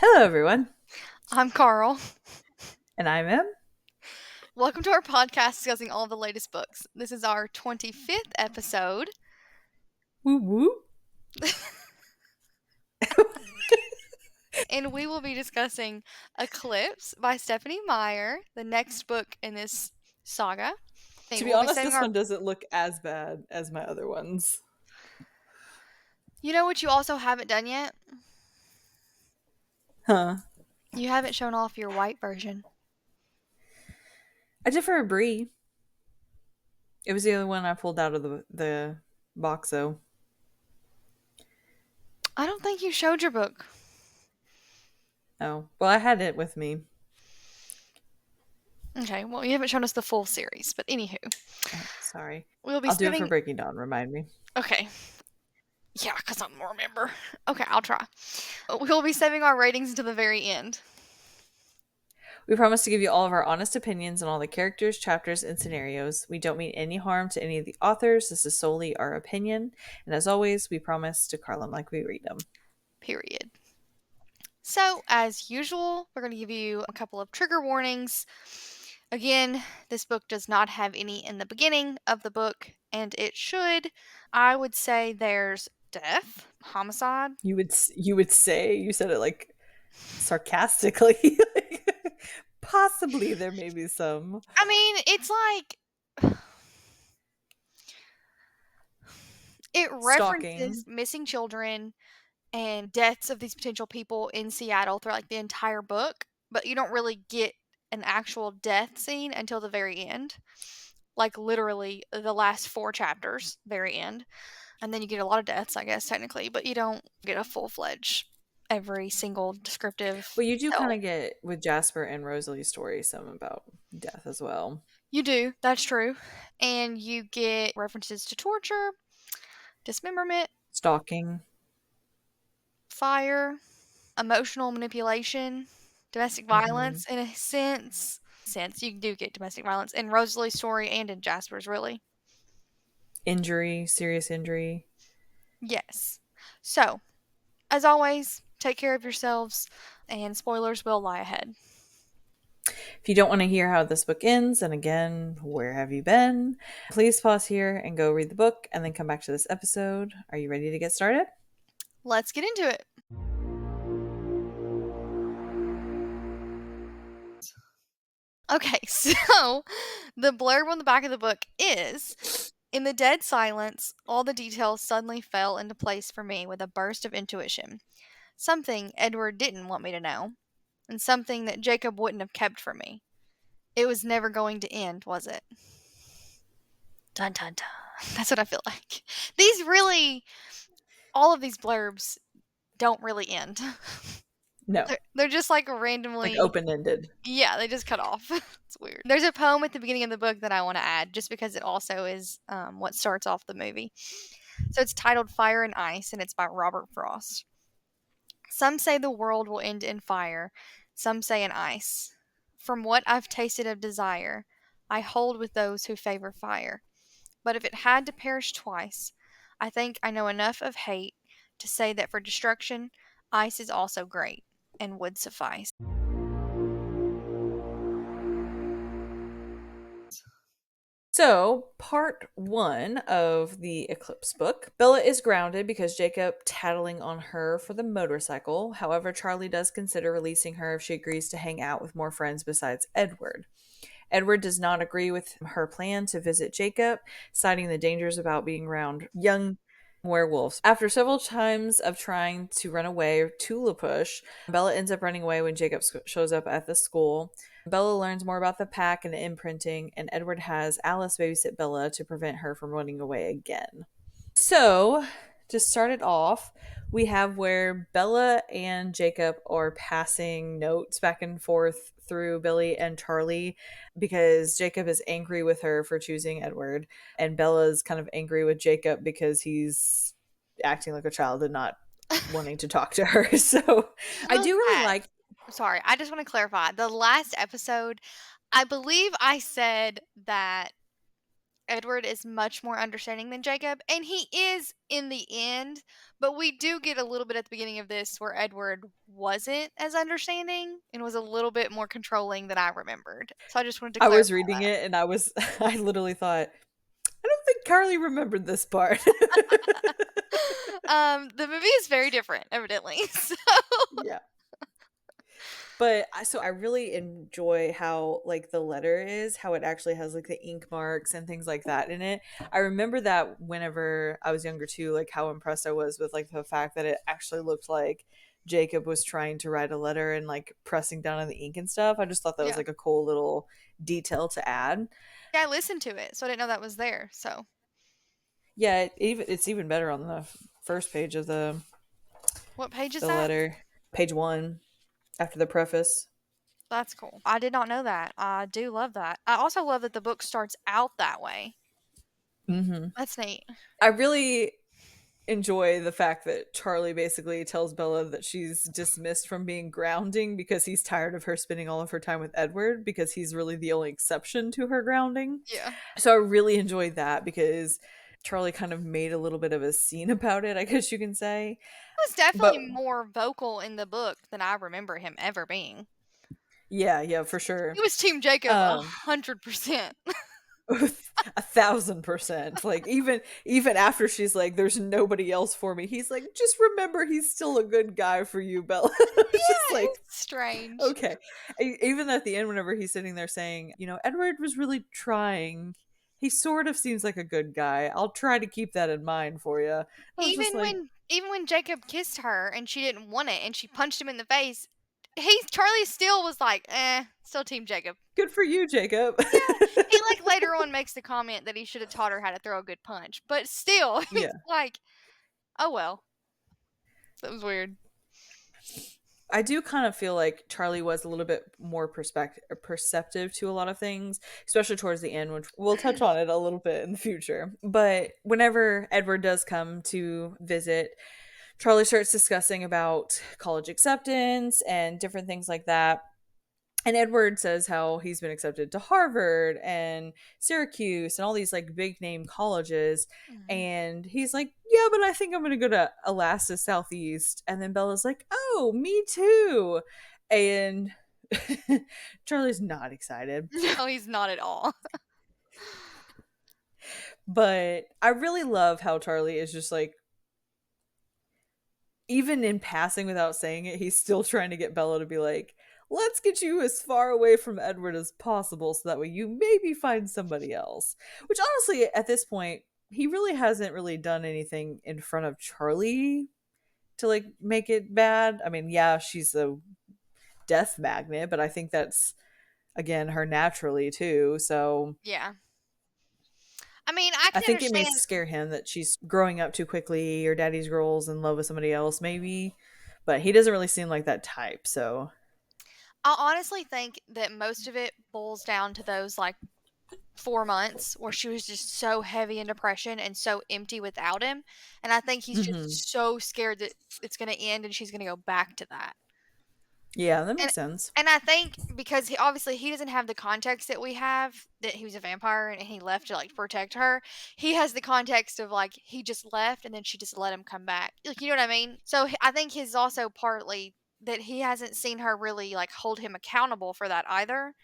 Hello, everyone. I'm Karl. And I'm Em. Welcome to our podcast discussing all the latest books. This is our 25th episode. Woo woo. And we will be discussing Eclipse by Stephanie Meyer, the next book in this saga. To be honest, this one doesn't look as bad as my other ones. You know what you also haven't done yet? Huh. You haven't shown off your white version. I did for a Brie. It was the other one I pulled out of the box, though. I don't think you showed your book. Oh. Well, I had it with me. Okay, well, you haven't shown us the full series, but anywho. Oh, sorry. I'll do it for Breaking Dawn, remind me. Okay. Yeah, because I don't remember. Okay, I'll try. We'll be saving our ratings until the very end. We promise to give you all of our honest opinions on all the characters, chapters, and scenarios. We don't mean any harm to any of the authors. This is solely our opinion. And as always, we promise to call them like we read them. Period. So, as usual, we're going to give you a couple of trigger warnings. Again, this book does not have any in the beginning of the book, and it should. I would say there's death, homicide. You would say, you said it like sarcastically. Possibly there may be some. I mean, it's like it references missing children and deaths of these potential people in Seattle throughout like the entire book, but you don't really get an actual death scene until the very end. Like literally the last 4 chapters, very end. And then you get a lot of deaths, I guess, technically, but you don't get a full-fledged every single descriptive. Well, you do kind of get, with Jasper and Rosalie's story, some about death as well. You do, that's true. And you get references to torture, dismemberment, stalking, fire, emotional manipulation, domestic violence in a sense. You do get domestic violence in Rosalie's story and in Jasper's, really. Injury, serious injury. Yes. So, as always, take care of yourselves, and spoilers will lie ahead. If you don't want to hear how this book ends, and again, where have you been? Please pause here and go read the book and then come back to this episode. Are you ready to get started? Let's get into it. Okay, so the blurb on the back of the book is, in the dead silence, all the details suddenly fell into place for me with a burst of intuition. Something Edward didn't want me to know, and something that Jacob wouldn't have kept from me. It was never going to end, was it? Dun dun dun. That's what I feel like. All of these blurbs don't really end. No. They're just like randomly... like open-ended. Yeah, they just cut off. It's weird. There's a poem at the beginning of the book that I want to add, just because it also is what starts off the movie. So it's titled Fire and Ice, and it's by Robert Frost. Some say the world will end in fire, some say in ice. From what I've tasted of desire, I hold with those who favor fire. But if it had to perish twice, I think I know enough of hate to say that for destruction, ice is also great and would suffice. So, part 1 of the Eclipse book. Bella is grounded because Jacob tattling on her for the motorcycle. However, Charlie does consider releasing her if she agrees to hang out with more friends besides Edward. Edward does not agree with her plan to visit Jacob, citing the dangers about being around young werewolves. After several times of trying to run away to La Push, Bella ends up running away when Jacob shows up at the school. Bella learns more about the pack and the imprinting, and Edward has Alice babysit Bella to prevent her from running away again. So, to start it off, we have where Bella and Jacob are passing notes back and forth through Billy and Charlie because Jacob is angry with her for choosing Edward, and Bella's kind of angry with Jacob because he's acting like a child and not wanting to talk to her. So I do really like sorry, I just want to clarify. The last episode, I believe I said that Edward is much more understanding than Jacob, and he is in the end, but we do get a little bit at the beginning of this where Edward wasn't as understanding and was a little bit more controlling than I remembered. So I just wanted to I was clarify reading that. it and I was I literally thought, I don't think Carly remembered this part. The movie is very different, evidently. So Yeah. But I really enjoy how like the letter is, how it actually has like the ink marks and things like that in it. I remember that whenever I was younger too, like how impressed I was with like the fact that it actually looked like Jacob was trying to write a letter and like pressing down on the ink and stuff. I just thought that was yeah, like a cool little detail to add. yeah, I listened to it, so I didn't know that was there. So Yeah, it's even better on the first page of what page is the that? letter, page 1 after the preface. That's cool. I did not know that. I do love that. I also love that the book starts out that way. Mhm. That's neat. I really enjoy the fact that Charlie basically tells Bella that she's dismissed from being grounding because he's tired of her spending all of her time with Edward because he's really the only exception to her grounding. Yeah. So I really enjoyed that because Charlie kind of made a little bit of a scene about it, I guess you can say. Was definitely But more vocal in the book than I remember him ever being. yeah, yeah, for He sure. was Team Jacob Um 100%. 1,000%. Like even after she's like, "There's nobody else for me," he's like, "Just remember, he's still a good guy for you, Bella." It's just Yeah, like, it's strange. okay. Even at the end, whenever he's sitting there saying, Edward was really trying. He sort of seems like a good guy. I'll try to keep that in mind for you. I was just like, Even when Jacob kissed her and she didn't want it and she punched him in the face, Charlie still was like, still Team Jacob. good for you, Jacob. Yeah, he like later on makes the comment that he should have taught her how to throw a good punch, but still, he's Yeah. like, oh well, that was weird. I do kind of feel like Charlie was a little bit more perceptive to a lot of things, especially towards the end, which we'll touch on it a little bit in the future. But whenever Edward does come to visit, Charlie starts discussing about college acceptance and different things like that. And Edward says how he's been accepted to Harvard and Syracuse and all these like big name colleges. Mhm. And he's like, "Yeah, but I think I'm going to go to Alaska Southeast." And then Bella's like, "Oh, me too." And Charlie's not excited. No, he's not at all. But I really love how Charlie is just like, even in passing without saying it, he's still trying to get Bella to be like, "Let's get you as far away from Edward as possible so that way you maybe find somebody else." Which honestly, at this point, he really hasn't really done anything in front of Charlie to like make it bad. I mean, yeah, she's a death magnet, but I think that's again her naturally too. So Yeah. I mean, I I can think it may understand. scare him that she's growing up too quickly or daddy's girl's in love with somebody else, maybe. But he doesn't really seem like that type, so I honestly think that most of it boils down to those like 4 months where she was just so heavy in depression and so empty without him. And I think he's mhm. just so scared that it's going to end and she's going to go back to that. Yeah, that And makes sense. and I think because he doesn't have the context that we have that he was a vampire and he left to like protect her. He has the context of like he just left and then she just let him come back. Like you know what I mean? So I think his also partly that he hasn't seen her really like hold him accountable for that either.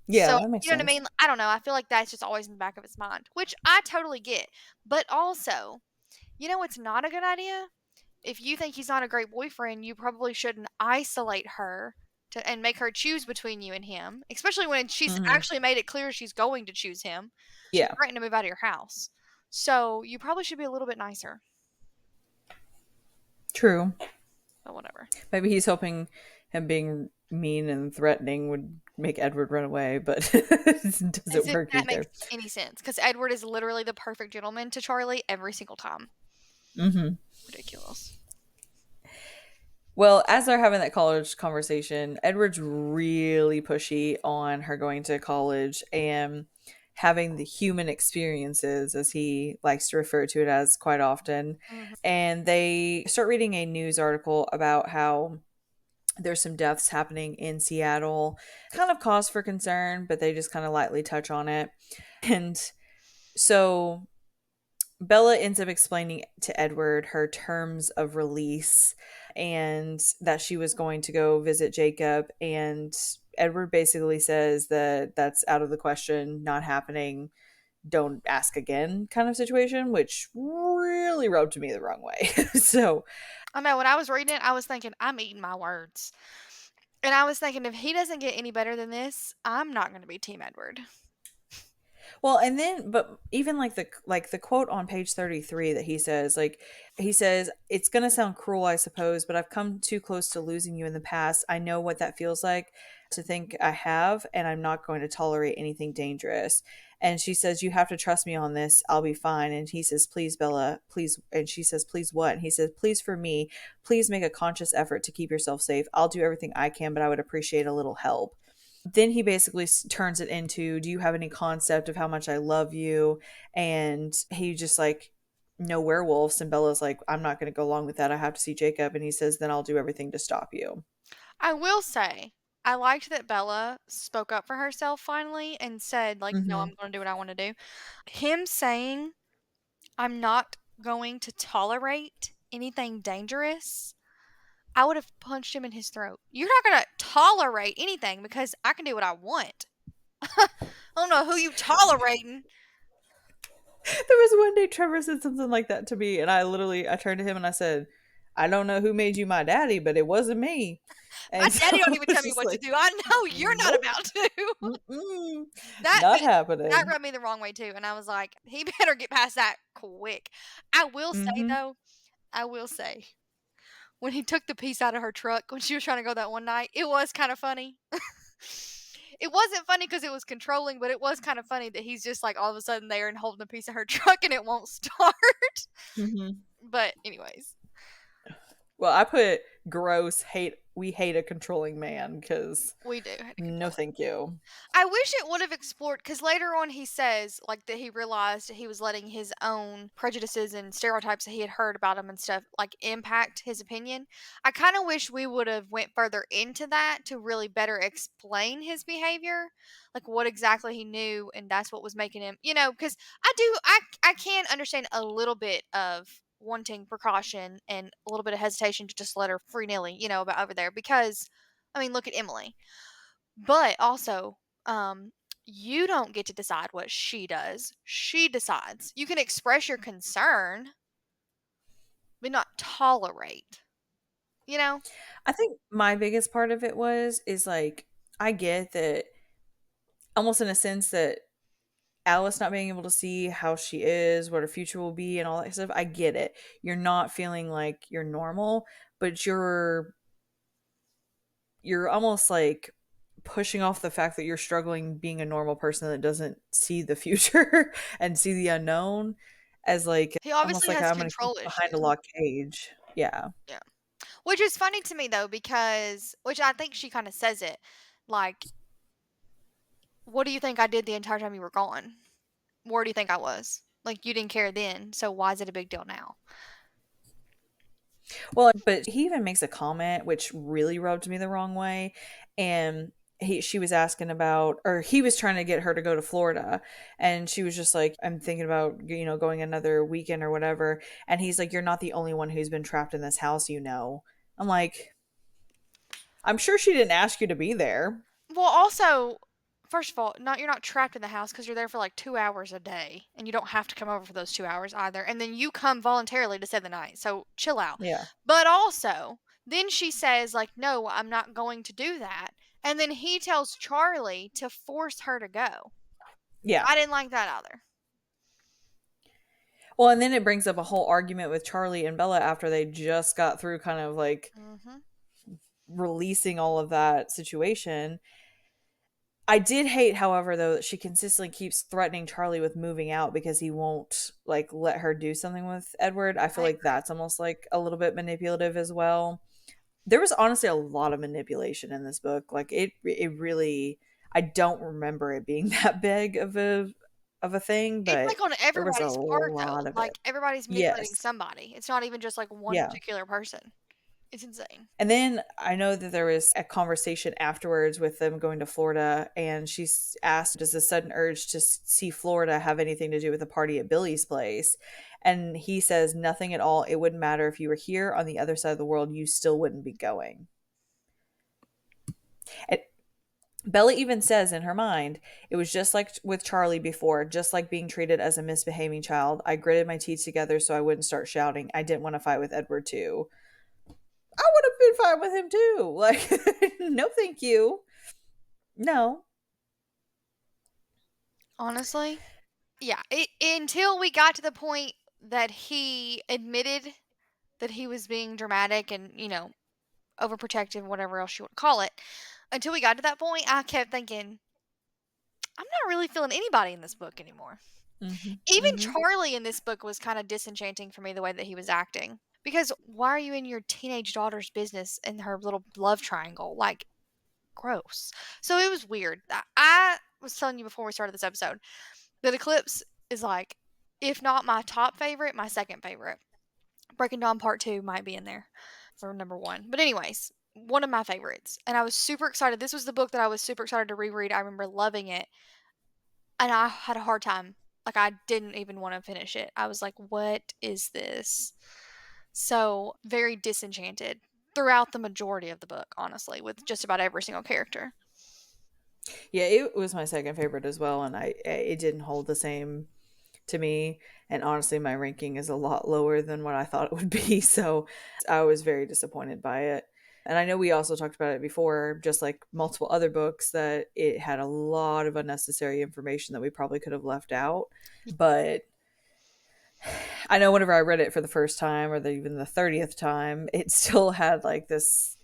Yeah, So, that makes you know what I sense. mean? I don't know. I feel like that's just always in the back of his mind, which I totally get. But also, you know what's not a good idea? If you think he's not a great boyfriend, you probably shouldn't isolate her and make her choose between you and him, especially when she's Mhm. actually made it clear she's going to choose him. She Yeah, threatened to move out of your house. So, you probably should be a little bit nicer, true. but whatever. Maybe he's hoping him being mean and threatening would make Edward run away, but it As doesn't if work that makes either. any sense because Edward is literally the perfect gentleman to Charlie every single time. Mhm. Ridiculous. Well, as they're having that college conversation, Edward's really pushy on her going to college and having the human experiences, as he likes to refer to it as quite often. Mhm. And they start reading a news article about how There's some deaths happening in Seattle, kind of cause for concern, but they just kind of lightly touch on it. And so Bella ends up explaining to Edward her terms of release and that she was going to go visit Jacob. And Edward basically says that that's out of the question, not happening, don't ask again kind of situation, which really rubbed me the wrong way. So, I know when I was reading it, I was thinking, I'm eating my words. And I was thinking, if he doesn't get any better than this, I'm not going to be Team Edward. well, and then, but even like the quote on page 33 that he says, like he says, it's going to sound cruel, I suppose, but I've come too close to losing you in the past. I know what that feels like to think I have, and I'm not going to tolerate anything dangerous. And she says, you have to trust me on this. I'll be fine. And he says, please, Bella, please. And she says, please, what? And he says, please, for me, please make a conscious effort to keep yourself safe. I'll do everything I can, but I would appreciate a little help. Then he basically turns it into, do you have any concept of how much I love you? And he just like, no werewolves. And Bella's like, I'm not going to go along with that. I have to see Jacob. And he says, then I'll do everything to stop you. I will say, I liked that Bella spoke up for herself finally and said, like, no, Mm-hmm. I'm going to do what I want to do. Him saying, I'm not going to tolerate anything dangerous, I would have punched him in his throat. You're not going to tolerate anything because I can do what I want. I don't know who you tolerating. There was one day Trevor said something like that to me, and I turned to him and I said, I don't know who made you my daddy, but it wasn't me. My And so daddy don't I even was tell me just what to like, do. I know you're not nope, about to. mm-mm, That not but that happening. rubbed me the wrong way too, and I was like, "He better get past that quick." I will say Mm-hmm. though, I will say, when he took the piece out of her truck when she was trying to go that one night, it was kinda funny. It wasn't funny because it was controlling, but it was kind of funny that he's just, like, all of a sudden there and holding a piece of her truck and it won't start. Mm-hmm. But anyways, Well, I put gross hate. We hate a controlling man because we do hate to no, control it. thank you. I wish it would have explored because later on he says like that he realized he was letting his own prejudices and stereotypes that he had heard about him and stuff like impact his opinion. I kind of wish we would have went further into that to really better explain his behavior, like what exactly he knew and that's what was making him, because I can understand a little bit of wanting precaution and a little bit of hesitation to just let her free nilly, about over there because I mean, look at Emily. But also, you don't get to decide what she does. She decides. You can express your concern, but not tolerate, you know? I think my biggest part of it is like I get that almost in a sense that Alice not being able to see how she is, what her future will be, and all that stuff. I get it. You're not feeling like you're normal, but you're almost like pushing off the fact that you're struggling being a normal person that doesn't see the future and see the unknown as like He almost obviously like has I'm going to keep control behind a issues. locked cage. Yeah. Yeah. Which is funny to me though, because which I think she kind of says it. Like, what do you think I did the entire time you were gone? Where do you think I was? Like, you didn't care then, so why is it a big deal now? Well, but he even makes a comment which really rubbed me the wrong way, and she was asking about, or he was trying to get her to go to Florida, and she was just like, I'm thinking about going another weekend or whatever, and he's like, you're not the only one who's been trapped in this house, I'm like, I'm sure she didn't ask you to be there. Well, also, first of all, not you're not trapped in the house because you're there for like 2 hours a day, and you don't have to come over for those 2 hours either. And then you come voluntarily to stay the night, so chill out. Yeah. But also, then she says like, "No, I'm not going to do that," and then he tells Charlie to force her to go. Yeah. I didn't like that either. Well, and then it brings up a whole argument with Charlie and Bella after they just got through kind of like Hmm. releasing all of that situation. I did hate, however, though, that she consistently keeps threatening Charlie with moving out because he won't like let her do something with Edward. I feel I like agree. that's almost like a little bit manipulative as well. There was honestly a lot of manipulation in this book. Like it really I don't remember it being that big of a thing, It's but like on there was a everybody's part though. lot of it. Like everybody's manipulating Yes. somebody. It's not even just like one Yeah. particular person. It's insane. And then I know that there was a conversation afterwards with them going to Florida, and she's asked, "Does the sudden urge to see Florida have anything to do with the party at Billy's place?" And he says, "Nothing at all. It wouldn't matter if you were here on the other side of the world, you still wouldn't be going." And Bella even says in her mind, "It was just like with Charlie before, just like being treated as a misbehaving child. I gritted my teeth together so I wouldn't start shouting. I didn't want to fight with Edward, too." I would have been fine with him too. Like, no, thank you. No. Honestly, yeah. Until we got to the point that he admitted that he was being dramatic and, overprotective, whatever else you want to call it. Until we got to that point, I kept thinking, I'm not really feeling anybody in this book anymore. Mm-hmm. Even Mm-hmm. Charlie in this book was kind of disenchanting for me the way that he was acting. Because why are you in your teenage daughter's business and her little love triangle? Like, gross. So it was weird. I was telling you before we started this episode that Eclipse is like, if not my top favorite, my second favorite. Breaking Dawn Part 2 might be in there for number 1. But anyways, one of my favorites. And I was super excited. This was the book that I was super excited to reread. I remember loving it. And I had a hard time. Like, I didn't even want to finish it. I was like, what is this? So, very disenchanted throughout the majority of the book, honestly, with just about every single character. Yeah, it was my second favorite as well, and it didn't hold the same to me. And honestly, my ranking is a lot lower than what I thought it would be. So I was very disappointed by it. And I know we also talked about it before, just like multiple other books, that it had a lot of unnecessary information that we probably could have left out. But I know whenever I read it for the first time or even the 30th time, it still had like this,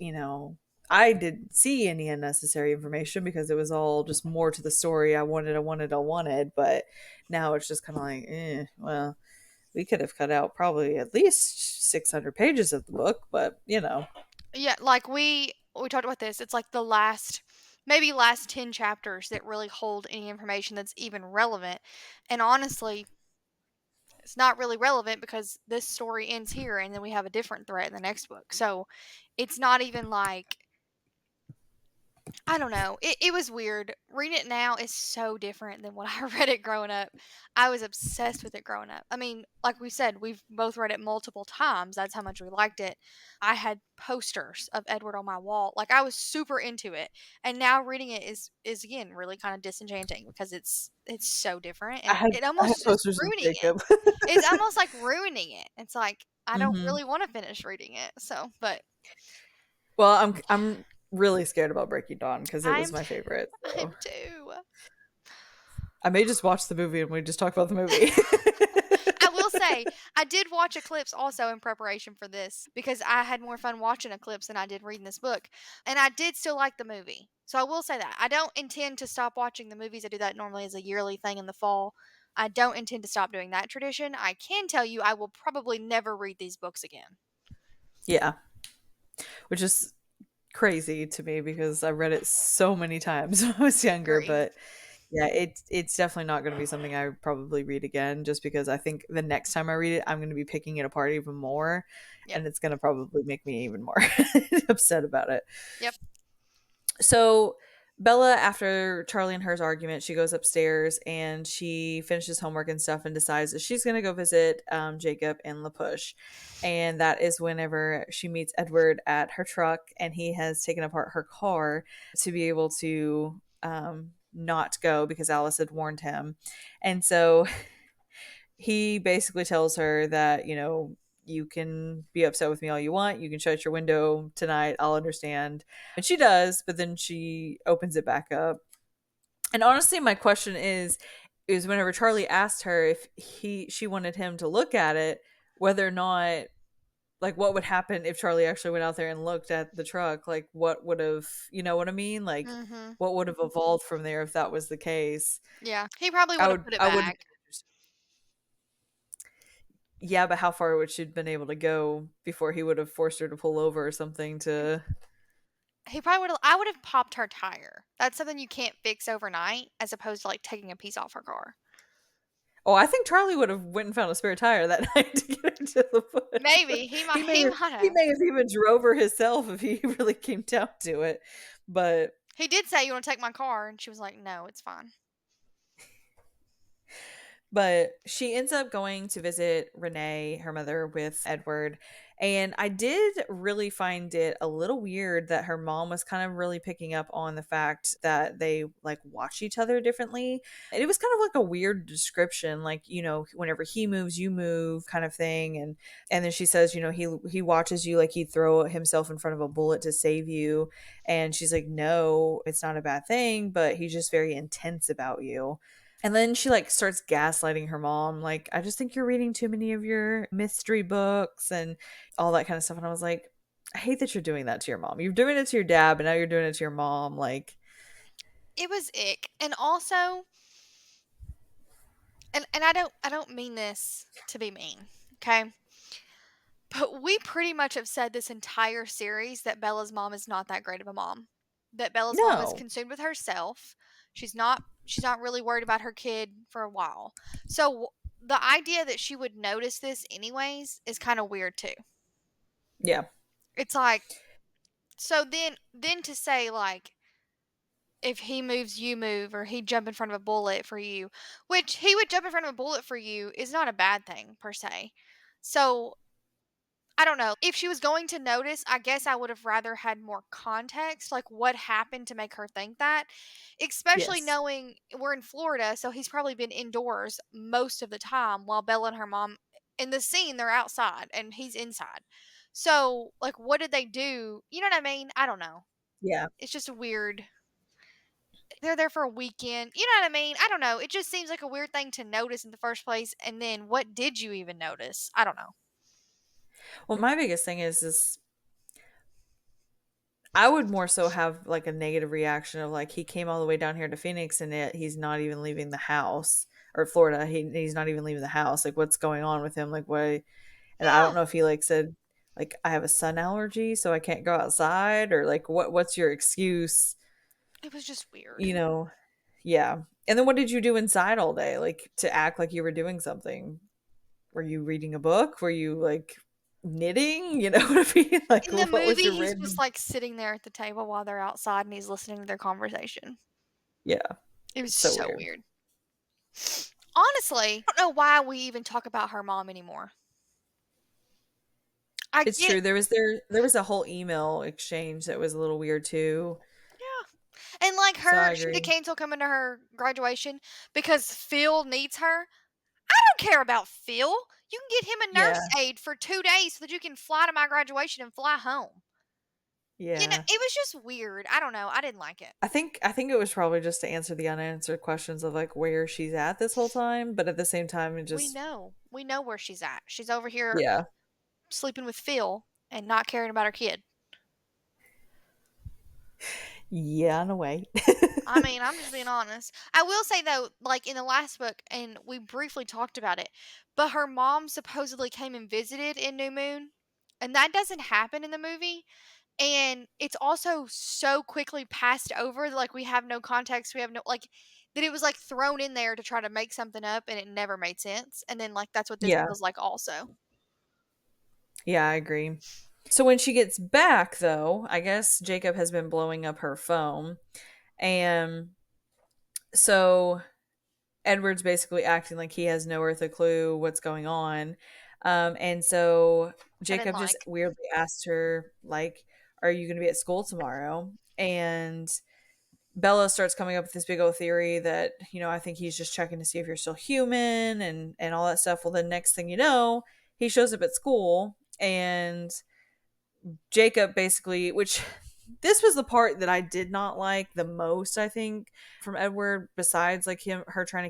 I didn't see any unnecessary information because it was all just more to the story. I wanted. But now it's just kind of like, well, we could have cut out probably at least 600 pages of the book, but. Yeah, like we talked about this. It's like the last maybe last 10 chapters that really hold any information that's even relevant. And honestly, it's not really relevant because this story ends here and then we have a different threat in the next book. So, it's not even like I don't know. It was weird. Reading it now is so different than when I read it growing up. I was obsessed with it growing up. I mean, like we said, we've both read it multiple times. That's how much we liked it. I had posters of Edward on my wall. Like I was super into it. And now reading it is again really kind of disenchanting because it's so different I and had it I had almost is posters of ruining it. Jacob. It's almost like ruining it. It's like I don't Hmm. really want to finish reading it. So, but Well, I'm really scared about Breaking Dawn because it was I'm my favorite. I'm So too. I may just watch the movie and we just talk about the movie. I will say, I did watch Eclipse also in preparation for this because I had more fun watching Eclipse than I did reading this book. And I did still like the movie. So I will say that. I don't intend to stop watching the movies. I do that normally as a yearly thing in the fall. I don't intend to stop doing that tradition. I can tell you I will probably never read these books again. Yeah, which is crazy to me because I read it so many times when I was younger. Agree. But yeah, it's definitely not going to be something I would probably read again, just because I think the next time I read it, I'm going to be picking it apart even more, Yep. and it's going to probably make me even more upset about it. Yep. So Bella, after Charlie and her's argument, she goes upstairs and she finishes homework and stuff and decides that she's going to go visit Jacob and LaPush. And that is whenever she meets Edward at her truck, and he has taken apart her car to be able to not go because Alice had warned him. And so he basically tells her that, you can be upset with me all you want. You can shut your window tonight. I'll understand. And she does, but then she opens it back up. And honestly, my question is whenever Charlie asked her if she wanted him to look at it, whether or not, like, what would happen if Charlie actually went out there and looked at the truck? Like, what would have, you know what I mean? Like, Mm-hmm. what would have evolved from there if that was the case? Yeah. He probably I would have would put it I would have back. been interested. Yeah, but how far would she have been able to go before he would have forced her to pull over or something to. He probably would have I would have popped her tire. That's something you can't fix overnight as opposed to like taking a piece off her car. Oh, I think Charlie would have went and found a spare tire that night to get her to the bush. Maybe he might He may he have, might he have. may have even drove her himself if he really came down to it. But He did say, "You wanna take my car?" And she was like, "No, it's fine." But she ends up going to visit Renee, her mother, with Edward. And I did really find it a little weird that her mom was kind of really picking up on the fact that they like watch each other differently. And it was kind of like a weird description, like, whenever he moves, you move kind of thing. And then she says, he watches you like he'd throw himself in front of a bullet to save you. And she's like, no, it's not a bad thing, but he's just very intense about you. And then she like starts gaslighting her mom, like, I just think you're reading too many of your mystery books and all that kind of stuff. And I was like, I hate that you're doing that to your mom. You're doing it to your dad, but now you're doing it to your mom. Like, It was ick. And also, and I don't mean this to be mean, okay? But we pretty much have said this entire series that Bella's mom is not that great of a mom. That Bella's mom is no. consumed with herself. She's not really worried about her kid for a while. So the idea that she would notice this anyways is kind of weird too. Yeah. It's like, so then to say like, if he moves, you move, or he'd jump in front of a bullet for you, which he would jump in front of a bullet for you is not a bad thing per se. So I don't know. If she was going to notice, I guess I would have rather had more context, like what happened to make her think that. Especially Yes. knowing we're in Florida, so he's probably been indoors most of the time while Bella and her mom in the scene they're outside and he's inside. So, like what did they do? You know what I mean? I don't know. Yeah. It's just a weird. They're there for a weekend. You know what I mean? I don't know. It just seems like a weird thing to notice in the first place, and then what did you even notice? I don't know. Well, my biggest thing is I would more so have like a negative reaction of like he came all the way down here to Phoenix and he's not even leaving the house, or Florida. He's not even leaving the house. Like, what's going on with him? Like, what? And I don't Yeah, know if he like said like I have a sun allergy, so I can't go outside, or like what's your excuse? it was just weird. You know? Yeah. And then what did you do inside all day? Like to act like you were doing something? Were you reading a book? Were you like knitting? You know what I mean? Like In the what was movie, your he's just, random? like, sitting there at the table while they're outside, and he's listening to their conversation. Yeah. It was It's so so weird. weird. Honestly, I don't know why we even talk about her mom anymore. I It's get true. There was a whole email exchange that was a little weird too. yeah, and, like, So I she'd have agree. canceled coming to her graduation because Phil needs her. I don't care about Phil. You can get him a Yeah. nurse aide for 2 days so that you can fly to my graduation and fly home. Yeah. It was just weird. I don't know. I didn't like it. I think it was probably just to answer the unanswered questions of like where she's at this whole time, but at the same time it We just know. We know where she's at. She's over here yeah. sleeping with Phil and not caring about her kid. Yeah, in a way. I mean, I'm just being honest. I will say though, like in the last book, and we briefly talked about it, but her mom supposedly came and visited in New Moon, and that doesn't happen in the movie. And it's also so quickly passed over that like we have no context, we have no like that it was like thrown in there to try to make something up, and it never made sense. And then like that's what this Yeah. feels like also. Yeah, I agree. So when she gets back though, I guess Jacob has been blowing up her phone, and so Edward's basically acting like he has no earthly clue what's going on. And so I didn't Jacob just like. weirdly asked her, like, are you going to be at school tomorrow? And Bella starts coming up with this big old theory that, I think he's just checking to see if you're still human and all that stuff. Well, the next thing you know, he shows up at school and Jacob basically, which this was the part that I did not like the most, I think, from Edward, besides like him trying to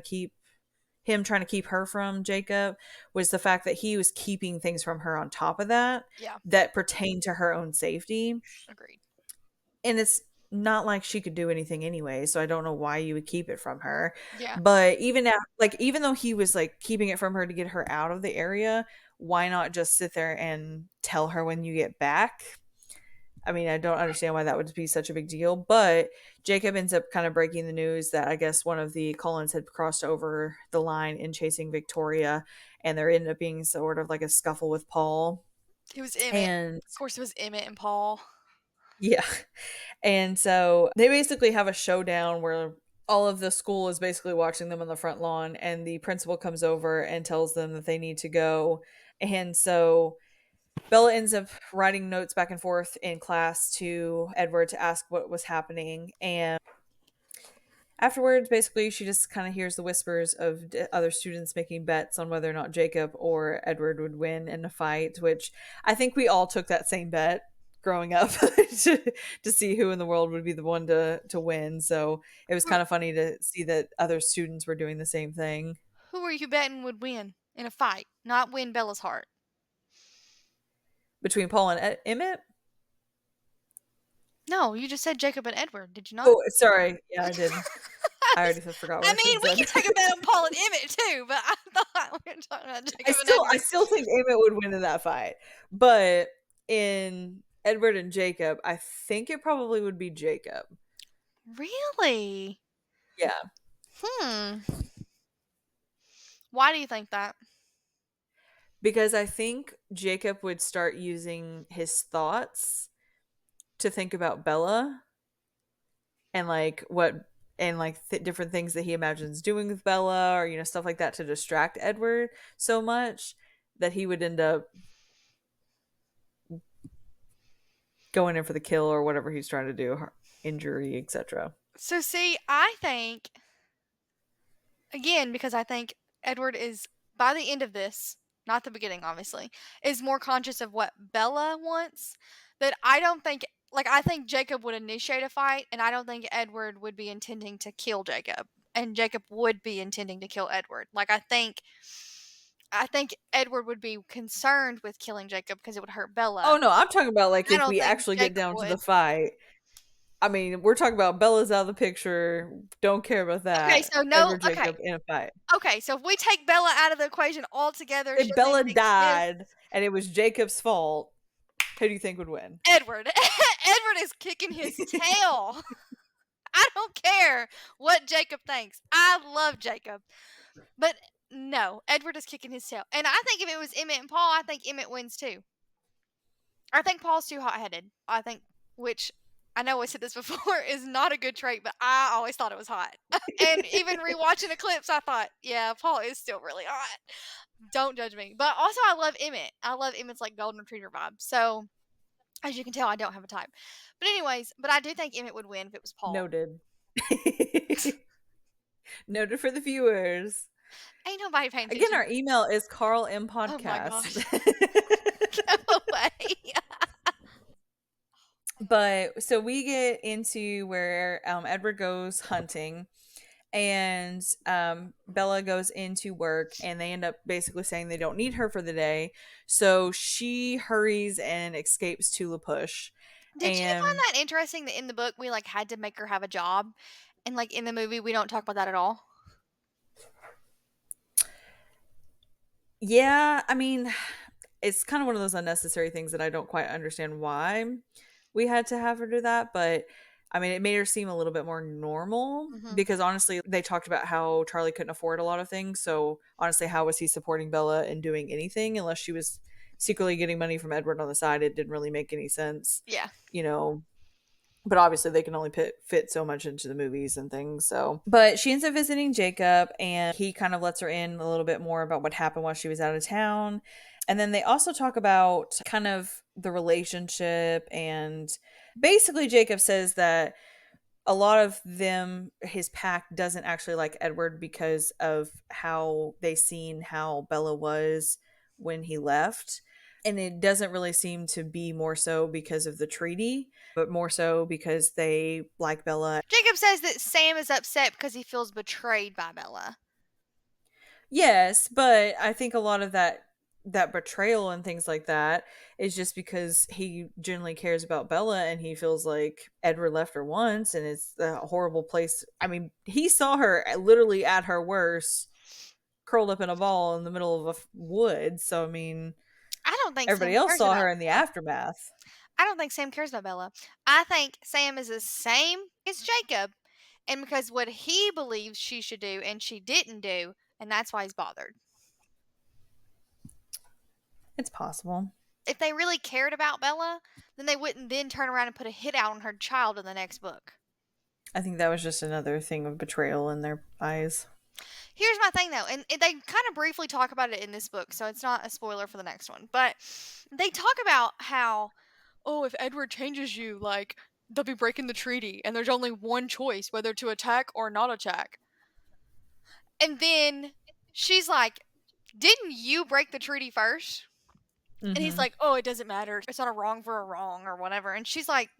keep her from Jacob, was the fact that he was keeping things from her on top of that Yeah, that pertain to her own safety. agreed. And it's not like she could do anything anyway, so I don't know why you would keep it from her. Yeah. But even though he was like keeping it from her to get her out of the area, why not just sit there and tell her when you get back? I mean, I don't understand why that would be such a big deal, but Jacob ends up kind of breaking the news that I guess one of the Cullens had crossed over the line in chasing Victoria, and there ended up being sort of like a scuffle with Paul. It was Emmett. And Of course, it was Emmett and Paul. yeah, and so they basically have a showdown where all of the school is basically watching them on the front lawn, and the principal comes over and tells them that they need to go. And so Bella ends up writing notes back and forth in class to Edward to ask what was happening. And afterwards, basically, she just kind of hears the whispers of other students making bets on whether or not Jacob or Edward would win in a fight, which I think we all took that same bet growing up to see who in the world would be the one to win. So it was Who, kind of funny to see that other students were doing the same thing. who were you betting would win in a fight? Not win Bella's heart. Between Paul and Emmett? No, you just said Jacob and Edward, did you not? Oh, sorry. Yeah, I did. I already forgot what I I should mean, have we said. can take a bet on Paul and Emmett too, but I thought we were talking about I Jacob and still I Edward. still think Emmett would win in that fight. But in Edward and Jacob, I think it probably would be Jacob. Really? Yeah, Hmm. Why do you think that? because I think Jacob would start using his thoughts to think about Bella and like what and like different things that he imagines doing with Bella, or stuff like that, to distract Edward so much that he would end up going in for the kill or whatever he's trying to do, injury, etc. So see, I think again because I think Edward is by the end of this, not the beginning obviously, is more conscious of what Bella wants that I don't think I think Jacob would initiate a fight and I don't think Edward would be intending to kill Jacob and Jacob would be intending to kill Edward. I think Edward would be concerned with killing Jacob because it would hurt Oh Bella. no, I'm talking about like I if don't we think actually get Jacob down to the would. fight. I mean, we're talking about Bella's out of the picture. Don't care about Okay, that. so no Edward okay. Jacob in a fight. Okay, so if we take Bella out of the equation altogether, she If doesn't Bella even exist. died and it was Jacob's fault, who do you think would win? Edward. Edward is kicking his tail. I don't care what Jacob thinks. I love Jacob. But no, Edward is kicking his tail. And I think if it was Emmett and Paul, I think Emmett wins too. I think Paul's too hot headed. I think, which I know I said this before, is not a good trait, but I always thought it was hot. And even rewatching Eclipse, I thought, yeah, Paul is still really hot. Don't judge me. But also, I love Emmett. I love Emmett's like golden retriever vibe. So, as you can tell, I don't have a type. But, anyways, but I do think Emmett would win if it was Paul. Noted. Noted for the viewers. Ain't nobody paying Again, attention. our email is Karl and Em Oh my podcast. gosh. Go away. But so we get into where Edward goes hunting, and Bella goes into work, and they end up basically saying they don't need her for the day. So she hurries and escapes to La Push. Did you find And that interesting that in the book we had to make her have a job, and in the movie we don't talk about that at all? yeah, I mean, it's kind of one of those unnecessary things that I don't quite understand why we had to have her do that. But I mean, it made her seem a little bit more normal, Hmm. because honestly, they talked about how Charlie couldn't afford a lot of things. So honestly, how was he supporting Bella and doing anything unless she was secretly getting money from Edward on the side? It didn't really make any sense, Yeah. you know. But obviously, they can only fit so much into the movies and things. So, but she ends up visiting Jacob, and he kind of lets her in a little bit more about what happened while she was out of town. And then they also talk about kind of the relationship. And basically, Jacob says that a lot of his pack doesn't actually like Edward because of how they seen how Bella was when he left. And it doesn't really seem to be more so because of the treaty, but more so because they like Bella. Jacob says that Sam is upset because he feels betrayed by Bella. Yes, but I think a lot of that betrayal and things like that is just because he genuinely cares about Bella, and he feels like Edward left her once and it's a horrible place. I mean, he saw her literally at her worst, curled up in a ball in the middle of a wood. So I mean, I don't think Sam everybody else cares saw about her in the Bella. aftermath. I don't think Sam cares about Bella. I think Sam is the same as Jacob, and because what he believes she should do and she didn't do, and that's why he's bothered. It's possible. If they really cared about Bella, then they wouldn't then turn around and put a hit out on her child in the next book. I think that was just another thing of betrayal in their eyes. Here's my thing though, and they kind of briefly talk about it in this book, so it's not a spoiler for the next one. But they talk about how, oh, if Edward changes you, like they'll be breaking the treaty, and there's only one choice whether to attack or not attack. And then she's like, "Didn't you break the treaty first?" And he's Mm-hmm. like, "Oh, it doesn't matter. It's not a wrong for a wrong or whatever." And she's like,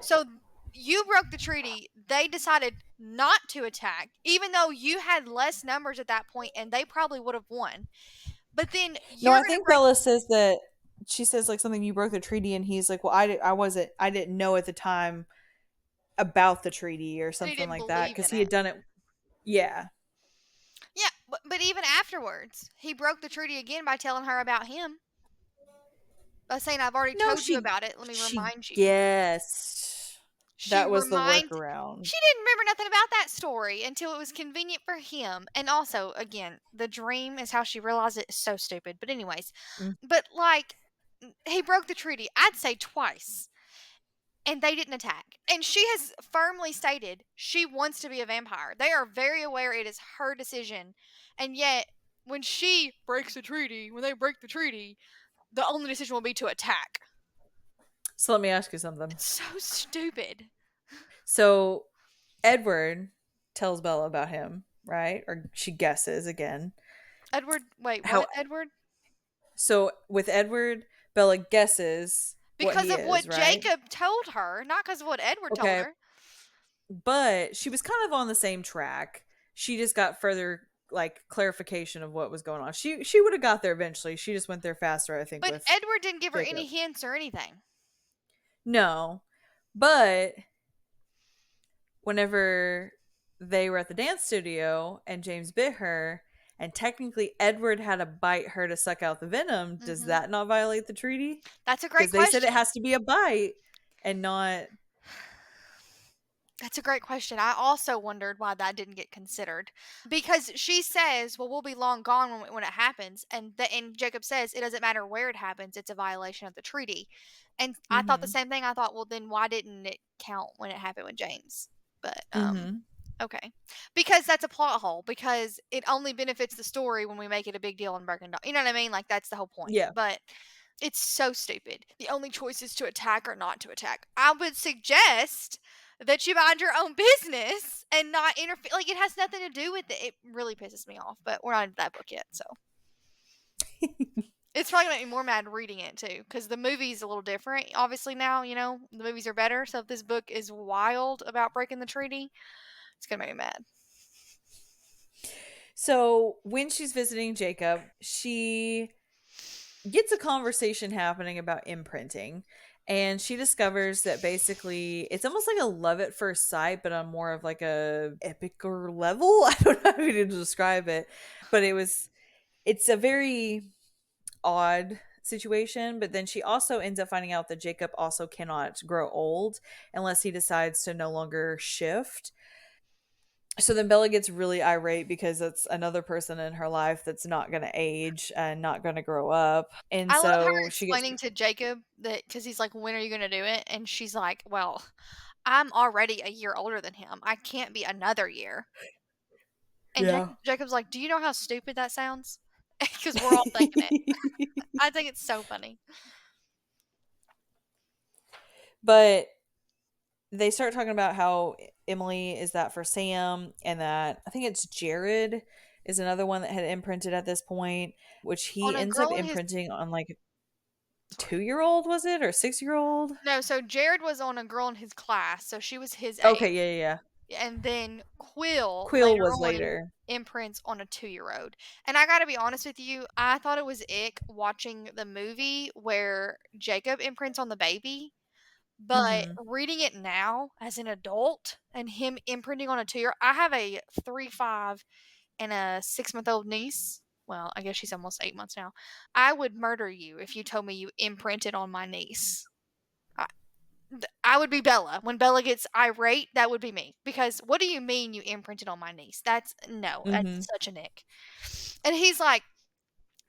"So you broke the treaty. They decided not to attack, even though you had less numbers at that point, and they probably would have won. But then No, you're I going to think break." Bella says that she says like something you broke the treaty, and he's like, "Well, I didn't know at the time about the treaty or But he something didn't like that believe because in he had it. done it." Yeah. Yeah, but even afterwards, he broke the treaty again by telling her about him. By saying, "I've already No, told you about it. Let me she remind you." guessed. She That was the remind workaround. she didn't remember nothing about that story until it was convenient for him. And also, again, the dream is how she realized it is so stupid. But anyways, Mm. but like he broke the treaty, I'd say twice, and they didn't attack. And she has firmly stated she wants to be a vampire. They are very aware it is her decision. And yet, when she breaks the treaty, when they break the treaty, the only decision will be to attack. So let me ask you something. It's so stupid. So Edward tells Bella about him, right? Or she guesses again. Edward, wait, How what, Edward? so with Edward, Bella guesses what Because he of is, what right? Jacob told her, not because of what Edward told Okay, her. but she was kind of on the same track. She just got further like clarification of what was going on. She would have got there eventually. She just went there faster, I think, But with Edward didn't give her any Jacob. hints or anything. No, but whenever they were at the dance studio and James bit her, and technically Edward had to bite her to suck out the venom, does Hmm. that not violate the treaty? That's a great Because they said it question. has to be a bite and not. That's a great question. I also wondered why that didn't get considered. Because she says, well, we'll be long gone when it happens. And Jacob says, it doesn't matter where it happens, it's a violation of the treaty. And I thought the Mm-hmm. same thing. I thought, well, then why didn't it count when it happened with James? But, Mm-hmm. okay. Because that's a plot hole, because it only benefits the story when we make it a big deal and broken down. You know what I mean? Like, that's the whole point. Yeah. But it's so stupid. The only choice is to attack or not to attack. I would suggest that you mind your own business and not interfere. Like, it has nothing to do with it. It really pisses me off, but we're not into that book yet, so. It's probably gonna make me more mad reading it too, because the movie's a little different. Obviously now, the movies are better. So if this book is wild about breaking the treaty, it's gonna make me mad. So when she's visiting Jacob, she gets a conversation happening about imprinting. And she discovers that basically it's almost like a love at first sight, but on more of like a epicer level. I don't know how to describe it, but it's a very odd situation. But then she also ends up finding out that Jacob also cannot grow old unless he decides to no longer shift. So then Bella gets really irate because it's another person in her life that's not going to age and not going to grow up. And I love her so she gets, explaining to Jacob that, because he's like, "When are you gonna do it?" And she's like, "Well, I'm already a year older than him. I can't be another year." And yeah. Jacob's like, "Do you know how stupid that sounds?" Because we're all thinking it. I think it's so funny. But they start talking about how Emily is that for Sam, and that I think it's Jared is another one that had imprinted at this point, which On he a ends up girl in his imprinting on like a sorry. 2 year old, was it, or 6 year old? No, so Jared was on a girl in his class, so she was his Okay, age. yeah, yeah, yeah. And then Quill Quill later was on later. imprints on a 2-year-old. And I gotta be honest with you, I thought it was ick watching the movie where Jacob imprints on the baby. But Mm-hmm. reading it now as an adult and him imprinting on a 2-year, I have a 3, 5, and a 6-month-old niece. Well, I guess she's almost 8 months now. I would murder you if you told me you imprinted on my niece. I would be Bella. When Bella gets irate, that would be me. Because what do you mean you imprinted on my niece? That's no, Mhm. that's such a nick. And he's like,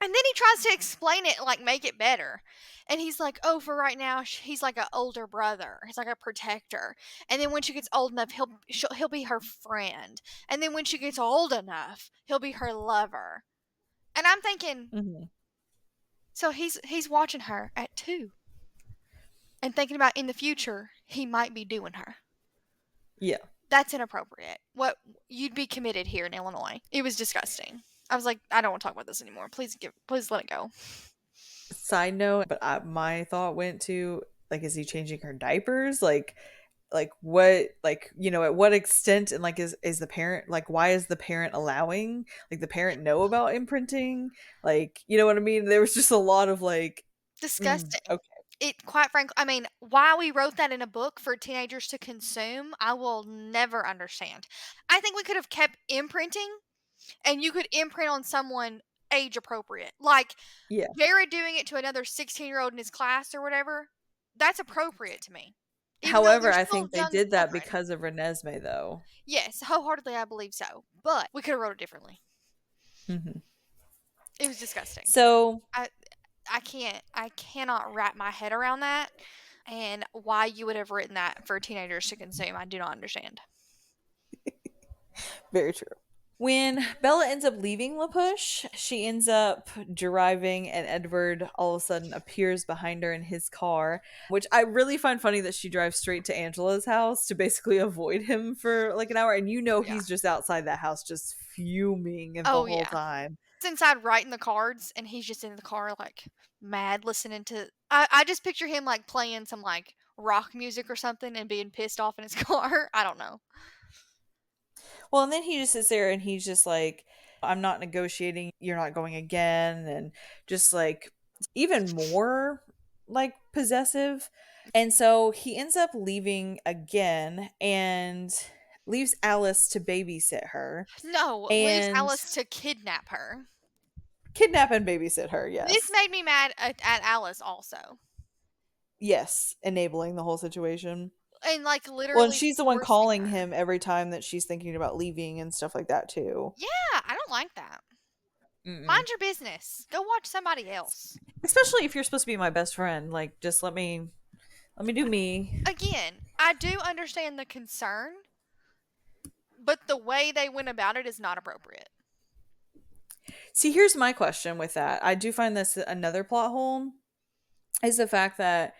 and then he tries to explain it, like make it better. And he's like, "Oh, for right now, he's like an older brother. He's like a protector. And then when she gets old enough, he'll be her friend. And then when she gets old enough, he'll be her lover." And I'm thinking, Mhm. so he's watching her at 2 and thinking about in the future he might be doing her. Yeah. That's inappropriate. What you'd be committed here in Illinois. It was disgusting. I was like, I don't want to talk about this anymore. Please let it go. Side note, but my thought went to, like, is he changing her diapers? Like what, like, at what extent, and like is the parent, like, why is the parent allowing, like, the parent know about imprinting? Like, you know what I mean? There was just a lot of like, Disgusting. okay. It quite frankly, I mean, why we wrote that in a book for teenagers to consume, I will never understand. I think we could have kept imprinting and you could imprint on someone age appropriate. Like Yeah. Jared doing it to another 16-year-old in his class or whatever. That's appropriate to me. Even though However, they're I still think they young did that children. because of Renesmee, though. Yes, wholeheartedly I believe so. But we could have wrote it differently. Hmm. It was disgusting. So I I cannot wrap my head around that and why you would have written that for teenagers to consume. I do not understand. very true. When Bella ends up leaving La Push, she ends up driving, and Edward all of a sudden appears behind her in his car, which I really find funny that she drives straight to Angela's house to basically avoid him for like an hour. And Yeah. he's just outside that house, just fuming the Oh whole yeah. time. He's inside writing the cards and he's just in the car like mad listening to I just picture him like playing some like rock music or something and being pissed off in his car. I don't know. Well, and then he just sits there and he's just like, I'm not negotiating. You're not going again. And just like, even more like possessive. And so he ends up leaving again and leaves Alice to babysit her No, leaves and Alice to kidnap her. kidnap and babysit her. This Yes. made me mad at Alice also. Yes. Enabling the whole situation. And like Well, and literally she's the one forcing calling her. him every time that she's thinking about leaving and stuff like that, too. Yeah, I don't like that. Mm-mm. Mind your business. Go watch somebody else. Especially if you're supposed to be my best friend. Like, just let me do me. Again, I do understand the concern, but the way they went about it is not appropriate. See, here's my question with that. I do find this another plot hole is the fact that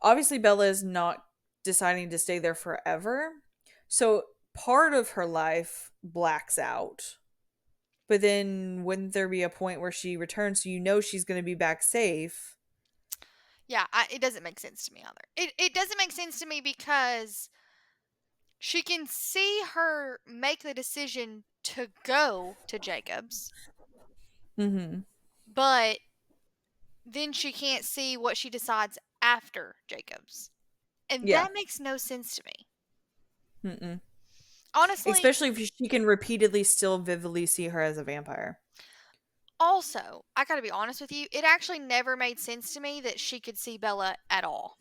obviously Bella is not deciding to stay there forever. So part of her life blacks out. But then wouldn't there be a point where she returns so she's going to be back safe? Yeah, it doesn't make sense to me either. It doesn't make sense to me because she can see her make the decision to go to Jacob's, Mhm. but then she can't see what she decides after Jacob's. And Yeah. that makes no sense to me. Mm-mm. Honestly, Especially if she can repeatedly still vividly see her as a vampire. also, I gotta be honest with you, it actually never made sense to me that she could see Bella at all.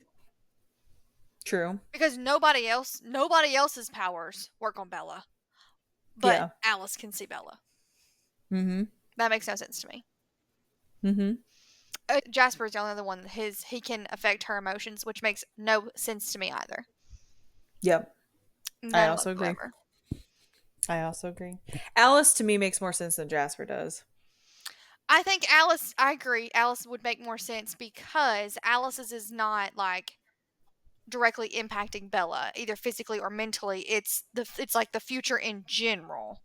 True. Because nobody else's powers work on Bella, but Yeah. Alice can see Bella. Mhm. That makes no sense to me. Mhm. Jasper is the only other one that he can affect her emotions, which makes no sense to me either. Yep. I None also agree. whatsoever. I also agree. Alice to me makes more sense than Jasper does. I think Alice. I agree. Alice would make more sense because Alice's is not like directly impacting Bella either physically or mentally. It's like the future in general.